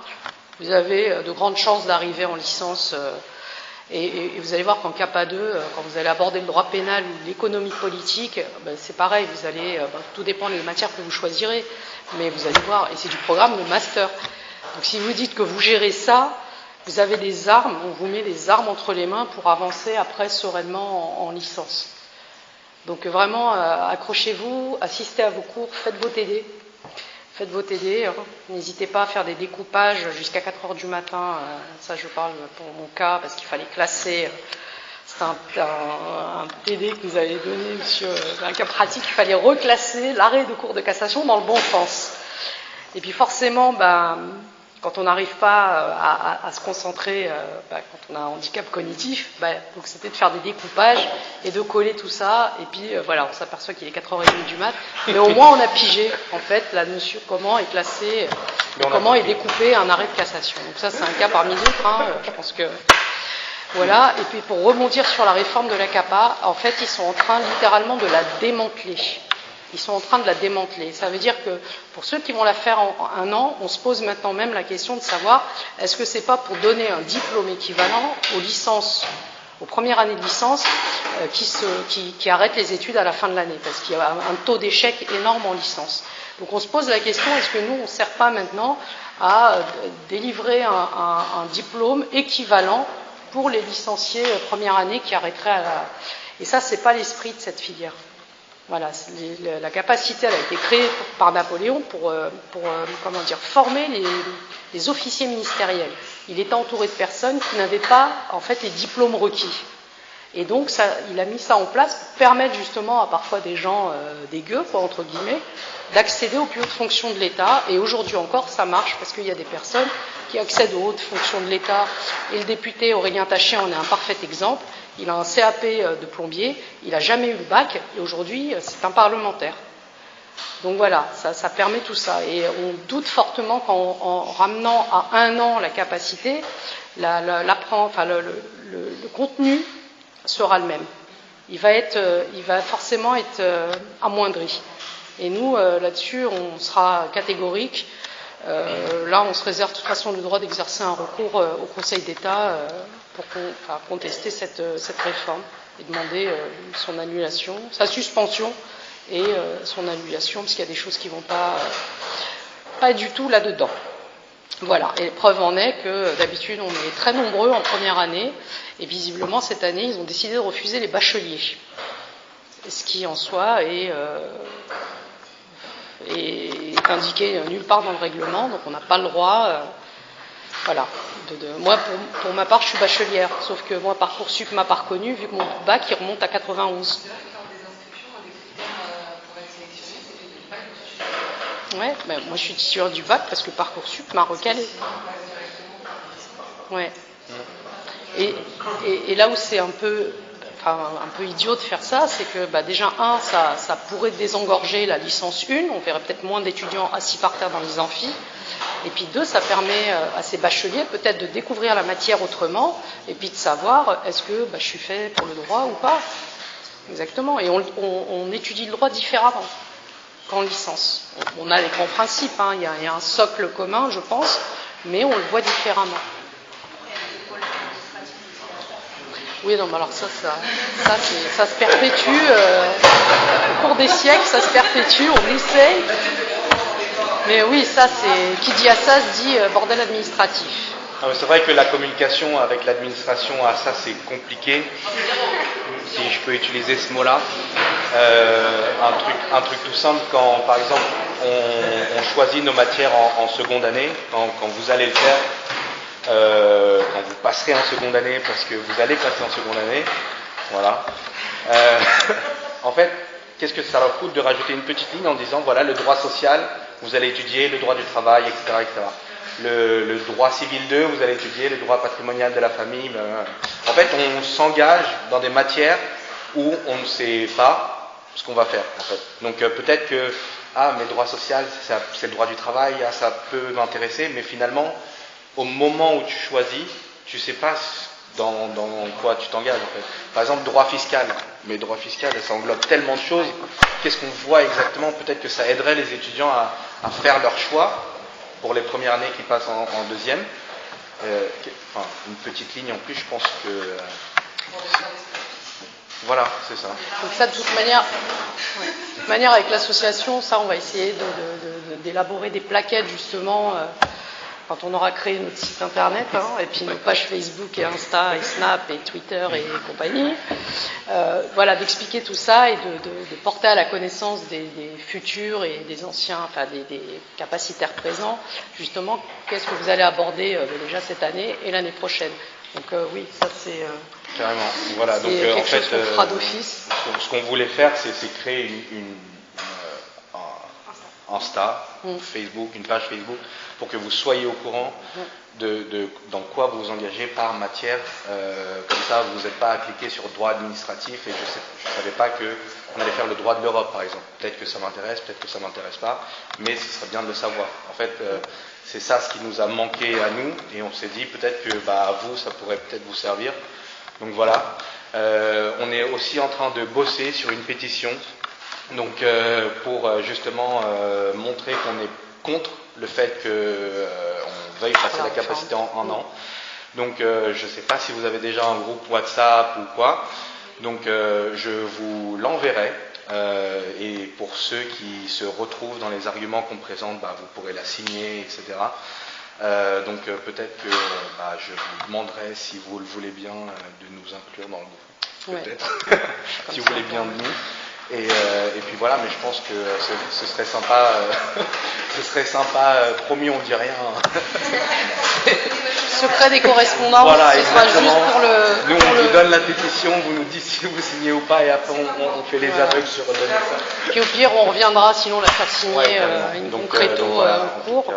vous avez de grandes chances d'arriver en licence. Et vous allez voir qu'en CAPA 2, quand vous allez aborder le droit pénal ou l'économie politique, c'est pareil. Vous allez, tout dépend des matières que vous choisirez, mais vous allez voir, et c'est du programme de master. Donc si vous dites que vous gérez ça, vous avez des armes, on vous met des armes entre les mains pour avancer après sereinement en licence. Donc vraiment, accrochez-vous, assistez à vos cours, faites vos TD. Faites vos TD, n'hésitez pas à faire des découpages jusqu'à 4 heures du matin. Ça, je parle pour mon cas, parce qu'il fallait classer. C'est un TD que nous avait donné, monsieur, un cas pratique, il fallait reclasser l'arrêt de cour de cassation dans le bon sens. Et puis forcément, quand on n'arrive pas à se concentrer, quand on a un handicap cognitif, donc c'était de faire des découpages et de coller tout ça. Et puis voilà, on s'aperçoit qu'il est 4h30 du mat, mais au moins on a pigé en fait la notion comment est classé, comment est découpé un arrêt de cassation. Donc ça c'est un cas parmi d'autres. Je pense que voilà. Et puis pour rebondir sur la réforme de la CAPA, en fait ils sont en train littéralement de la démanteler. Ils sont en train de la démanteler. Ça veut dire que pour ceux qui vont la faire en 1 an, on se pose maintenant même la question de savoir est-ce que c'est pas pour donner un diplôme équivalent aux licences, aux premières années de licence qui arrêtent les études à la fin de l'année, parce qu'il y a un taux d'échec énorme en licence. Donc on se pose la question est-ce que nous on ne sert pas maintenant à délivrer un diplôme équivalent pour les licenciés première année qui arrêteraient à la... Et ça c'est pas l'esprit de cette filière. Voilà, la capacité elle a été créée par Napoléon pour former les officiers ministériels. Il était entouré de personnes qui n'avaient pas en fait les diplômes requis. Et donc il a mis ça en place pour permettre justement à parfois des gens dégueux, entre guillemets, d'accéder aux plus hautes fonctions de l'État. Et aujourd'hui encore, ça marche parce qu'il y a des personnes qui accèdent aux hautes fonctions de l'État. Et le député Aurélien Taché en est un parfait exemple. Il a un CAP de plombier, il n'a jamais eu le bac, et aujourd'hui, c'est un parlementaire. Donc voilà, ça permet tout ça. Et on doute fortement qu'en ramenant à 1 an la capacité, le contenu sera le même. Il va forcément être amoindri. Et nous, là-dessus, on sera catégorique. Là, on se réserve de toute façon le droit d'exercer un recours au Conseil d'État contester cette réforme et demander son annulation, sa suspension et son annulation, parce qu'il y a des choses qui ne vont pas du tout là-dedans. Voilà, et preuve en est que d'habitude on est très nombreux en première année, et visiblement cette année ils ont décidé de refuser les bacheliers, ce qui en soi est indiqué nulle part dans le règlement, donc on n'a pas le droit. Voilà. Moi, pour ma part, je suis bachelière, sauf que moi, Parcoursup m'a pas reconnue, vu que mon bac il remonte à 91. Ouais, ben, moi je suis titulaire du bac parce que Parcoursup m'a recalé. Ouais. Et là où c'est un peu idiot de faire ça, c'est que déjà, ça pourrait désengorger la licence 1, on verrait peut-être moins d'étudiants assis par terre dans les amphis, et puis 2, ça permet à ces bacheliers peut-être de découvrir la matière autrement, et puis de savoir est-ce que je suis fait pour le droit ou pas. Exactement, et on étudie le droit différemment qu'en licence. On a les grands principes, il y a un socle commun, je pense, mais on le voit différemment. Oui, non, mais alors ça se perpétue, au cours des siècles, ça se perpétue, on essaye. Mais oui, ça, c'est qui dit à ça se dit bordel administratif. C'est vrai que la communication avec l'administration, ça c'est compliqué, si je peux utiliser ce mot-là. Un truc tout simple, quand par exemple on choisit nos matières en seconde année, quand vous allez le faire, quand vous passerez en seconde année, parce que vous allez passer en seconde année, voilà. En fait, qu'est-ce que ça leur coûte de rajouter une petite ligne en disant voilà, le droit social, vous allez étudier le droit du travail, etc. etc. Le droit civil 2, vous allez étudier le droit patrimonial de la famille. En fait, on s'engage dans des matières où on ne sait pas ce qu'on va faire, en fait. Donc peut-être que mais le droit social, c'est le droit du travail, ça peut m'intéresser, mais finalement, au moment où tu choisis, tu ne sais pas dans quoi tu t'engages, en fait. Par exemple, droit fiscal. Mais droit fiscal, ça englobe tellement de choses. Qu'est-ce qu'on voit exactement? Peut-être que ça aiderait les étudiants à faire leur choix pour les premières années qui passent en deuxième. Une petite ligne en plus, je pense que... Voilà, c'est ça. Donc ça, de toute manière, avec l'association, ça, on va essayer d'élaborer des plaquettes, justement, quand on aura créé notre site internet, et puis nos pages Facebook et Insta et Snap et Twitter et compagnie. Voilà, d'expliquer tout ça et de porter à la connaissance des futurs et des anciens, des capacitaires présents, justement, qu'est-ce que vous allez aborder déjà cette année et l'année prochaine. Donc oui, ça c'est... Carrément. Voilà, donc quelque en fait, chose qu'on fera d'office. Ce qu'on voulait faire, c'est créer Insta, Facebook, une page Facebook, pour que vous soyez au courant de dans quoi vous vous engagez par matière. Comme ça, vous n'êtes pas à cliquer sur droit administratif, et je ne savais pas qu'on allait faire le droit de l'Europe, par exemple. Peut-être que ça m'intéresse, peut-être que ça ne m'intéresse pas, mais ce serait bien de le savoir. En fait, c'est ça ce qui nous a manqué à nous, et on s'est dit peut-être que à vous, ça pourrait peut-être vous servir. Donc voilà. On est aussi en train de bosser sur une pétition, donc pour justement montrer qu'on est contre le fait qu'on veuille passer la capacité en un an. Donc je ne sais pas si vous avez déjà un groupe WhatsApp ou quoi, donc je vous l'enverrai, et pour ceux qui se retrouvent dans les arguments qu'on présente, vous pourrez la signer, etc. Donc peut-être que je vous demanderai, si vous le voulez bien, de nous inclure dans le groupe, peut-être, si vous voulez bien de nous. Et puis voilà, mais je pense que ce serait sympa, promis, on dit rien. Secret des correspondances, voilà, ce sera juste pour le... Nous, on vous donne la pétition, vous nous dites si vous signez ou pas, et après on fait les aveugles sur donner ça. Puis au pire, on reviendra, sinon la faire signer une concréto en cours.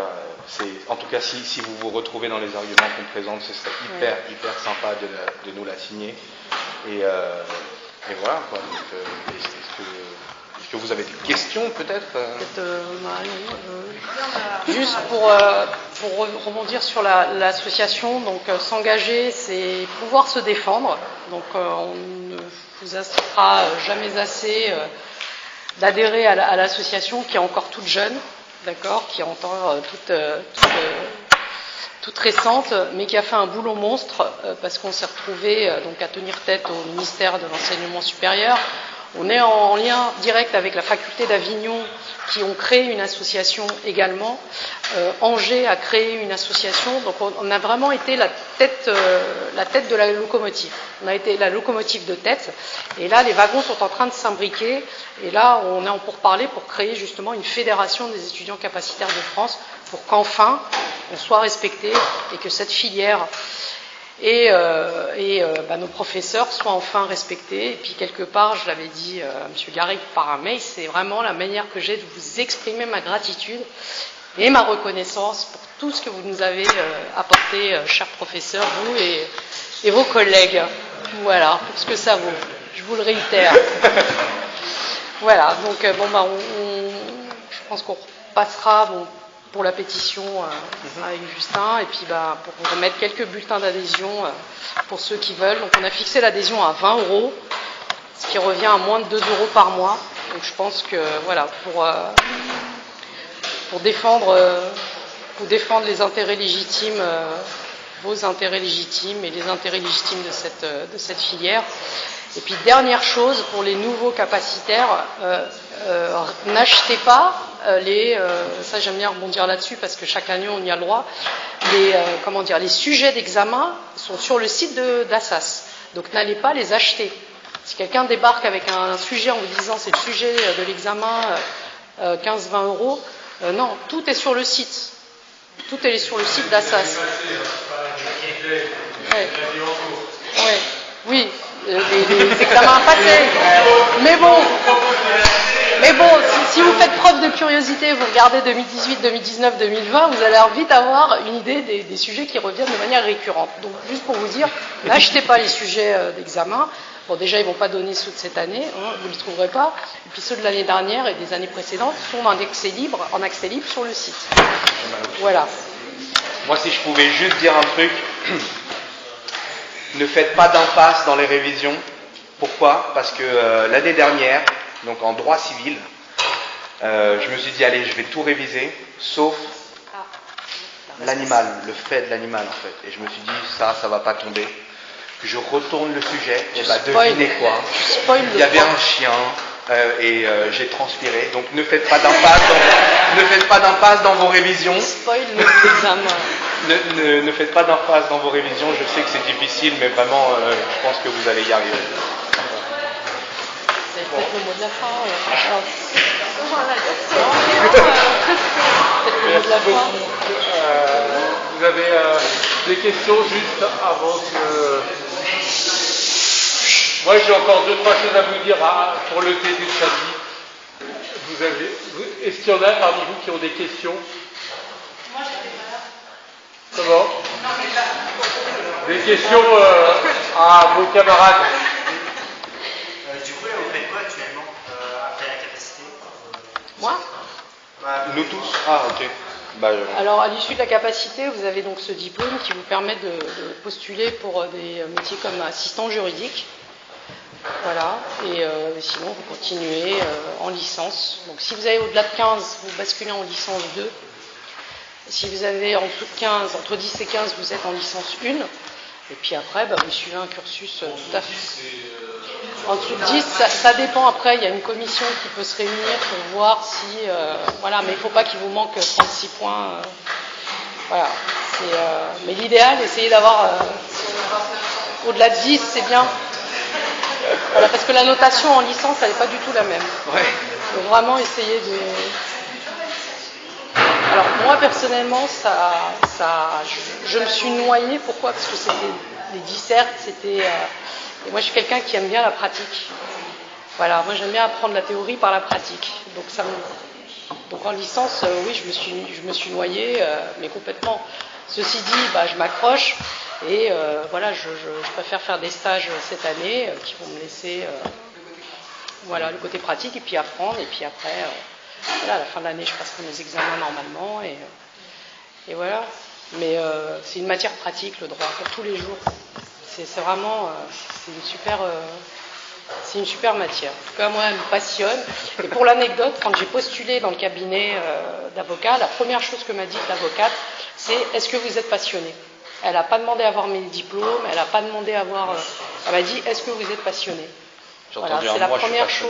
En tout cas, si vous vous retrouvez dans les arguments qu'on présente, ce serait hyper sympa de nous la signer. Et voilà, quoi. Donc, est-ce que vous avez des questions, peut-être Juste pour rebondir sur l'association, donc s'engager, c'est pouvoir se défendre. Donc on ne vous incitera jamais assez d'adhérer à l'association, qui est encore toute jeune, d'accord, qui a encore toute toute récente, mais qui a fait un boulot monstre parce qu'on s'est retrouvé donc à tenir tête au ministère de l'Enseignement supérieur. On est en lien direct avec la faculté d'Avignon qui ont créé une association également. Angers a créé une association, donc on a vraiment été la tête de la locomotive. On a été la locomotive de tête, et là les wagons sont en train de s'imbriquer, et là on est en pourparlers pour créer justement une fédération des étudiants capacitaires de France, pour qu'enfin on soit respecté et que cette filière et nos professeurs soient enfin respectés. Et puis quelque part, je l'avais dit à M. Garrigue par un mail, c'est vraiment la manière que j'ai de vous exprimer ma gratitude et ma reconnaissance pour tout ce que vous nous avez apporté, chers professeurs, vous et vos collègues. Voilà, pour ce que ça vaut. Je vous le réitère. Voilà, donc je pense qu'on repassera pour la pétition avec Justin, et puis pour remettre quelques bulletins d'adhésion pour ceux qui veulent. Donc on a fixé l'adhésion à 20 €, ce qui revient à moins de 2 € par mois. Donc je pense que voilà, pour défendre les intérêts légitimes, vos intérêts légitimes et les intérêts légitimes de cette filière. Et puis dernière chose, pour les nouveaux capacitaires, n'achetez pas ça j'aime bien rebondir là-dessus parce que chaque année on y a le droit, les sujets d'examen sont sur le site d'Assas, donc n'allez pas les acheter. Si quelqu'un débarque avec un sujet en vous disant c'est le sujet de l'examen 15-20 €, non, tout est sur le site. Tout est sur le site d'Assas. Oui, les examens passés. Mais bon, si vous faites preuve de curiosité, vous regardez 2018, 2019, 2020, vous allez vite avoir une idée des sujets qui reviennent de manière récurrente. Donc, juste pour vous dire, n'achetez pas les sujets d'examen. Bon, déjà, ils ne vont pas donner ceux de cette année, vous ne les trouverez pas. Et puis ceux de l'année dernière et des années précédentes sont en accès libre sur le site. Voilà. Moi, si je pouvais juste dire un truc, ne faites pas d'impasse dans les révisions. Pourquoi ? Parce que l'année dernière, donc en droit civil, je me suis dit, allez, je vais tout réviser, sauf l'animal, le fait de l'animal en fait. Et je me suis dit, ça va pas tomber. Je retourne le sujet, et devinez quoi ? Il y avait un chien, et j'ai transpiré. Donc ne faites pas d'impasse dans vos révisions. Spoil l'examen. Ne faites pas d'impasse dans vos révisions. Je sais que c'est difficile, mais vraiment, je pense que vous allez y arriver. C'est peut-être le mot de la fin. Vous avez des questions juste avant que... Moi, j'ai encore 2-3 choses à vous dire pour le thé du samedi. Est-ce qu'il y en a parmi vous qui ont des questions ? Moi, je n'ai pas. Comment ? Des questions à vos camarades. Du coup, vous faites quoi actuellement après la capacité ? Moi ? Nous tous ? Ah, ok. Alors, à l'issue de la capacité, vous avez donc ce diplôme qui vous permet de postuler pour des métiers comme assistant juridique. Voilà, et sinon vous continuez en licence. Donc si vous avez au-delà de 15, vous basculez en licence 2. Si vous avez en dessous de 15, entre 10 et 15, vous êtes en licence 1. Et puis après, vous suivez un cursus tout à fait. En dessous de 10, ça dépend. Après, il y a une commission qui peut se réunir pour voir si... voilà, mais il ne faut pas qu'il vous manque 36 points. Voilà. Mais l'idéal, essayez d'avoir... au-delà de 10, c'est bien. Voilà, parce que la notation en licence, elle n'est pas du tout la même. Ouais. Donc vraiment essayer de... Alors moi personnellement, je me suis noyée. Pourquoi ? Parce que c'était les dissertes, c'était... Et moi je suis quelqu'un qui aime bien la pratique. Voilà, moi j'aime bien apprendre la théorie par la pratique. Donc en licence, oui, je me suis noyée, mais complètement. Ceci dit, je m'accroche. Et voilà, je préfère faire des stages cette année qui vont me laisser le côté pratique et puis apprendre. Et puis après, à la fin de l'année, je passerai mes examens normalement. Et voilà. Mais c'est une matière pratique, le droit, pour tous les jours. C'est vraiment c'est une super matière. En tout cas, moi, elle me passionne. Et pour l'anecdote, quand j'ai postulé dans le cabinet d'avocat, la première chose que m'a dit l'avocate, c'est est-ce que vous êtes passionné? Elle n'a pas demandé à avoir mes diplômes, elle n'a pas demandé à avoir... elle m'a dit, est-ce que vous êtes passionné? Voilà, c'est la première chose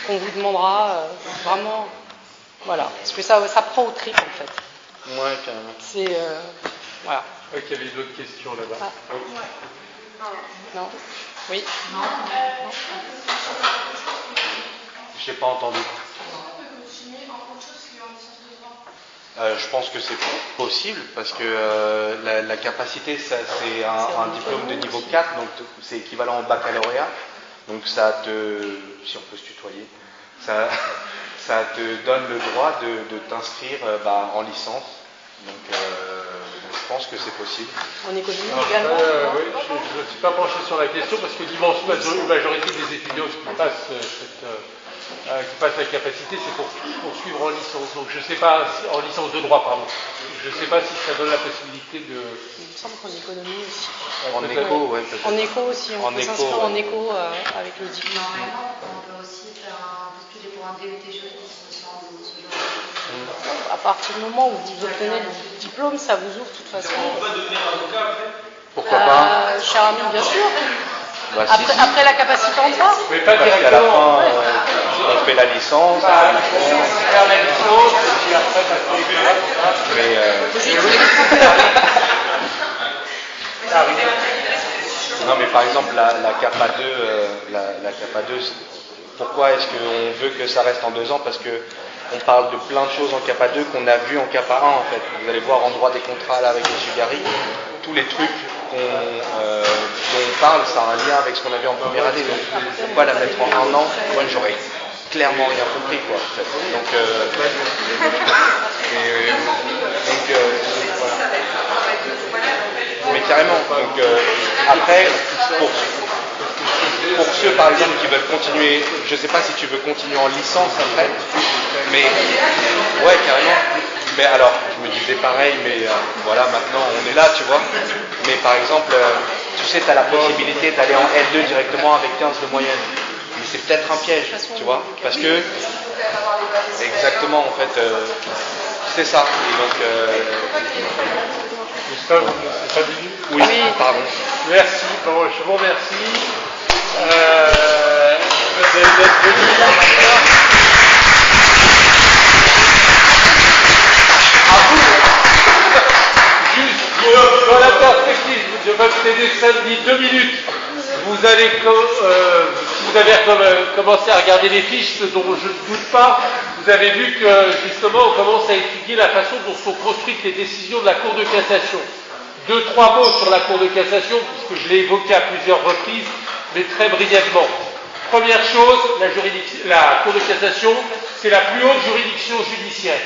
qu'on vous demandera, vraiment, voilà, parce que ça prend au trip en fait. Ouais, carrément. C'est, voilà. Ouais, qu'il y avait d'autres questions là-bas. Ah. Non. Oui. Non. Je n'ai pas entendu. Je pense que c'est possible parce que la capacité, c'est un diplôme de niveau 4, donc c'est équivalent au baccalauréat. Donc ça te, si on peut se tutoyer, ça te donne le droit de t'inscrire en licence. Donc je pense que c'est possible. En économie également. Oui, je ne suis pas penché sur la question parce que l'immense majorité des étudiants qui passent la capacité, c'est pour poursuivre en licence. Donc je ne sais pas, en licence de droit, pardon. Je ne sais pas si ça donne la possibilité de... Il me semble qu'en économie aussi. En éco, oui, peut-être. En éco aussi, on peut s'inscrire en éco avec le diplôme. Normalement, on peut aussi postuler pour un DET juridique, il me semble, ou ce genre de choses. À partir du moment où vous obtenez le diplôme, ça vous ouvre de toute façon. On peut devenir avocat après? Pourquoi pas? Cher ami, bien sûr. Bah, après la capacité en droit. Mais pas parce qu'à la fin, directement. on fait la licence. Faire la licence, et puis après, ça fait Mais non, mais par exemple, la CAPA 2, la CAPA 2, pourquoi est-ce qu'on veut que ça reste en 2 ans? Parce que on parle de plein de choses en CAPA 2 qu'on a vu en CAPA 1 en fait. Vous allez voir en droit des contrats là avec M. Gary, tous les trucs dont on parle, ça a un lien avec ce qu'on a vu en première année. Donc pourquoi la mettre en 1 an? Moi j'aurais clairement rien compris quoi. En fait. Donc voilà. Mais carrément. Donc après, pour ceux par exemple qui veulent continuer, je sais pas si tu veux continuer en licence après, mais ouais carrément. Mais alors, je me disais pareil, mais voilà, maintenant on est là, tu vois. Mais par exemple, tu sais, tu as la possibilité d'aller en L2 directement avec 15 de moyenne. Mais c'est peut-être un piège, tu vois. Parce que, exactement, en fait, c'est ça. Et donc, oui, pardon. Merci, bon, je vous remercie d'être venu. Juste dans la perspective de votre CD samedi, 2 minutes, vous allez, si vous avez commencé à regarder les fiches, ce dont je ne doute pas, vous avez vu que justement on commence à étudier la façon dont sont construites les décisions de la Cour de cassation. 2-3 mots sur la Cour de cassation, puisque je l'ai évoqué à plusieurs reprises, mais très brièvement. Première chose, la Cour de cassation, c'est la plus haute juridiction judiciaire.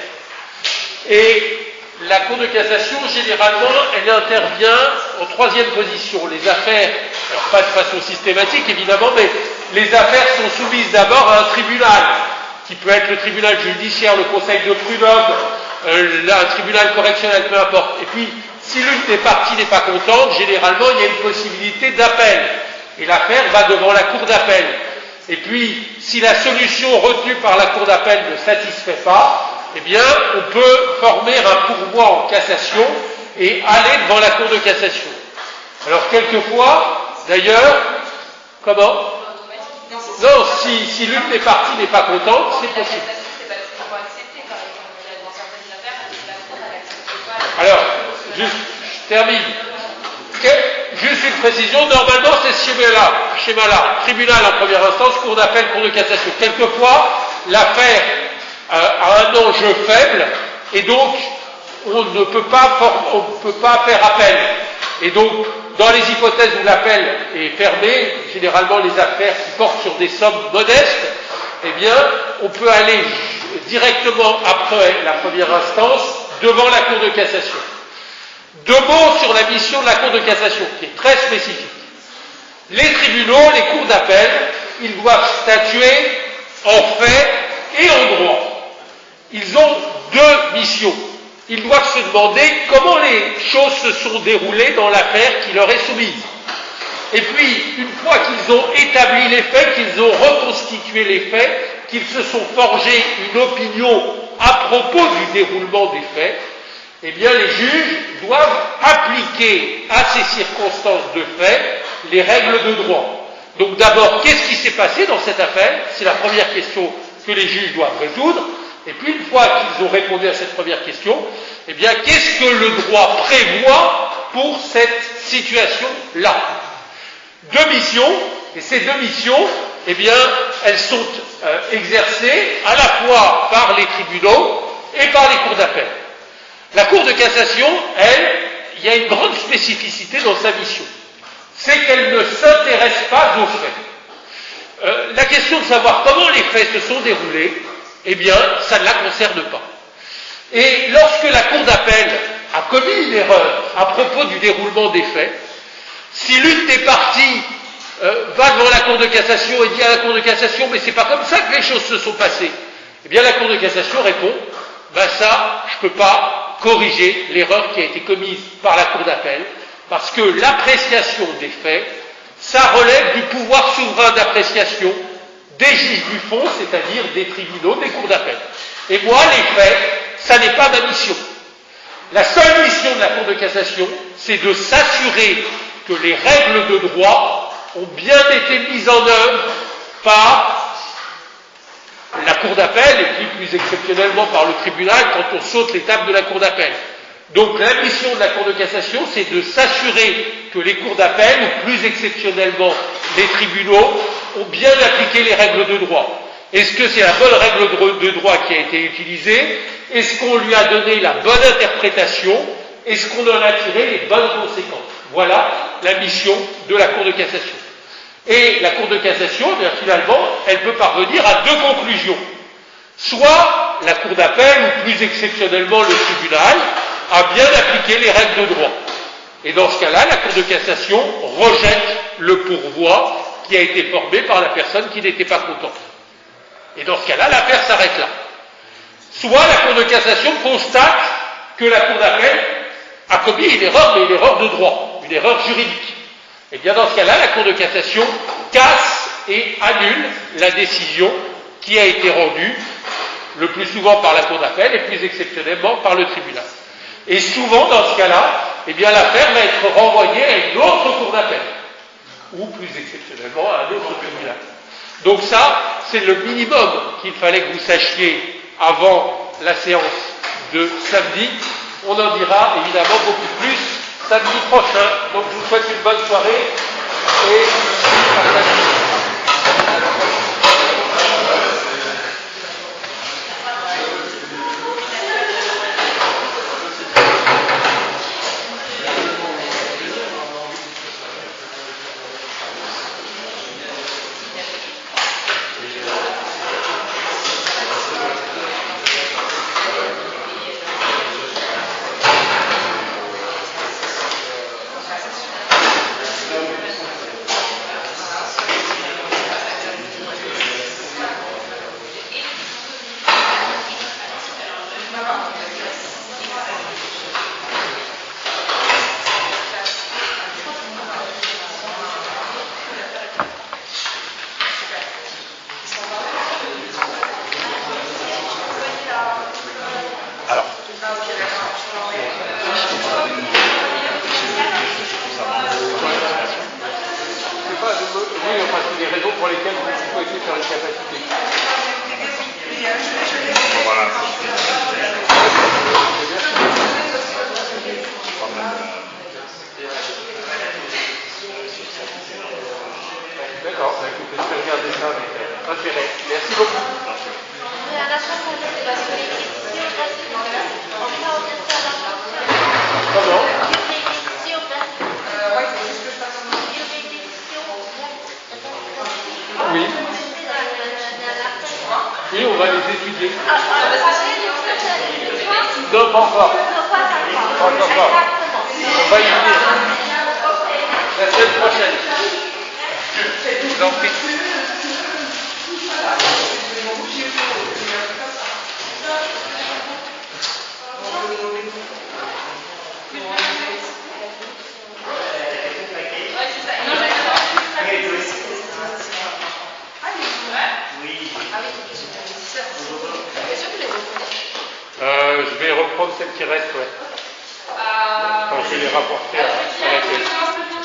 Et la Cour de cassation, généralement, elle intervient en 3e position. Les affaires, alors pas de façon systématique évidemment, mais les affaires sont soumises d'abord à un tribunal, qui peut être le tribunal judiciaire, le conseil de prud'homme, un tribunal correctionnel, peu importe. Et puis, si l'une des parties n'est pas contente, généralement, il y a une possibilité d'appel. Et l'affaire va devant la Cour d'appel. Et puis, si la solution retenue par la Cour d'appel ne satisfait pas, eh bien, on peut former un pourvoi en cassation et aller devant la Cour de cassation. Alors, quelquefois, d'ailleurs, comment? Non, si l'une des parties n'est pas contente, c'est possible. Alors, juste, je termine. Juste une précision, normalement c'est ce schéma-là. Tribunal en première instance, Cour d'appel, Cour de cassation. Quelquefois, l'affaire a un enjeu faible, et donc on ne peut pas faire appel. Et donc, dans les hypothèses où l'appel est fermé, généralement les affaires qui portent sur des sommes modestes, eh bien, on peut aller directement après la première instance devant la Cour de cassation. 2 mots sur la mission de la Cour de cassation, qui est très spécifique. Les tribunaux, les cours d'appel, ils doivent statuer en fait et en droit. Ils ont 2 missions. Ils doivent se demander comment les choses se sont déroulées dans l'affaire qui leur est soumise. Et puis, une fois qu'ils ont établi les faits, qu'ils ont reconstitué les faits, qu'ils se sont forgés une opinion à propos du déroulement des faits, eh bien les juges doivent appliquer à ces circonstances de fait les règles de droit. Donc d'abord, qu'est-ce qui s'est passé dans cette affaire? C'est la première question que les juges doivent résoudre. Et puis une fois qu'ils ont répondu à cette première question, eh bien qu'est-ce que le droit prévoit pour cette situation-là? Deux missions, et ces deux missions, eh bien, elles sont exercées à la fois par les tribunaux et par les cours d'appel. La Cour de cassation, elle, il y a une grande spécificité dans sa mission. C'est qu'elle ne s'intéresse pas aux faits. La question de savoir comment les faits se sont déroulés, eh bien, ça ne la concerne pas. Et lorsque la Cour d'appel a commis une erreur à propos du déroulement des faits, si l'une des parties va devant la Cour de cassation et dit à la Cour de cassation « mais c'est pas comme ça que les choses se sont passées », eh bien la Cour de cassation répond « ben ça, je ne peux pas corriger l'erreur qui a été commise par la Cour d'appel, parce que l'appréciation des faits, ça relève du pouvoir souverain d'appréciation des juges du fond, c'est-à-dire des tribunaux, des cours d'appel. Et moi, les faits, ça n'est pas ma mission. La seule mission de la Cour de cassation, c'est de s'assurer que les règles de droit ont bien été mises en œuvre par la Cour d'appel, et puis plus exceptionnellement par le tribunal quand on saute l'étape de la Cour d'appel. Donc la mission de la Cour de cassation, c'est de s'assurer que les cours d'appel, ou plus exceptionnellement les tribunaux, ont bien appliqué les règles de droit. Est-ce que c'est la bonne règle de droit qui a été utilisée? Est-ce qu'on lui a donné la bonne interprétation? Est-ce qu'on en a tiré les bonnes conséquences? Voilà la mission de la Cour de cassation. Et la Cour de cassation, bien, finalement, elle peut parvenir à deux conclusions. Soit la Cour d'appel, ou plus exceptionnellement le tribunal, a bien appliqué les règles de droit. Et dans ce cas-là, la Cour de cassation rejette le pourvoi qui a été formé par la personne qui n'était pas contente. Et dans ce cas-là, l'affaire s'arrête là. Soit la Cour de cassation constate que la Cour d'appel a commis une erreur, mais une erreur de droit, une erreur juridique. Et bien dans ce cas-là, la Cour de cassation casse et annule la décision qui a été rendue, le plus souvent par la Cour d'appel et plus exceptionnellement par le tribunal. Et souvent, dans ce cas-là, eh bien l'affaire va être renvoyée à une autre Cour d'appel, ou plus exceptionnellement à un autre tribunal. Donc ça, c'est le minimum qu'il fallait que vous sachiez avant la séance de samedi. On en dira évidemment beaucoup plus samedi prochain. Donc je vous souhaite une bonne soirée et à samedi. Je vais reprendre prendre celles qui restent, ouais. Enfin, je vais les rapporter à la caisse.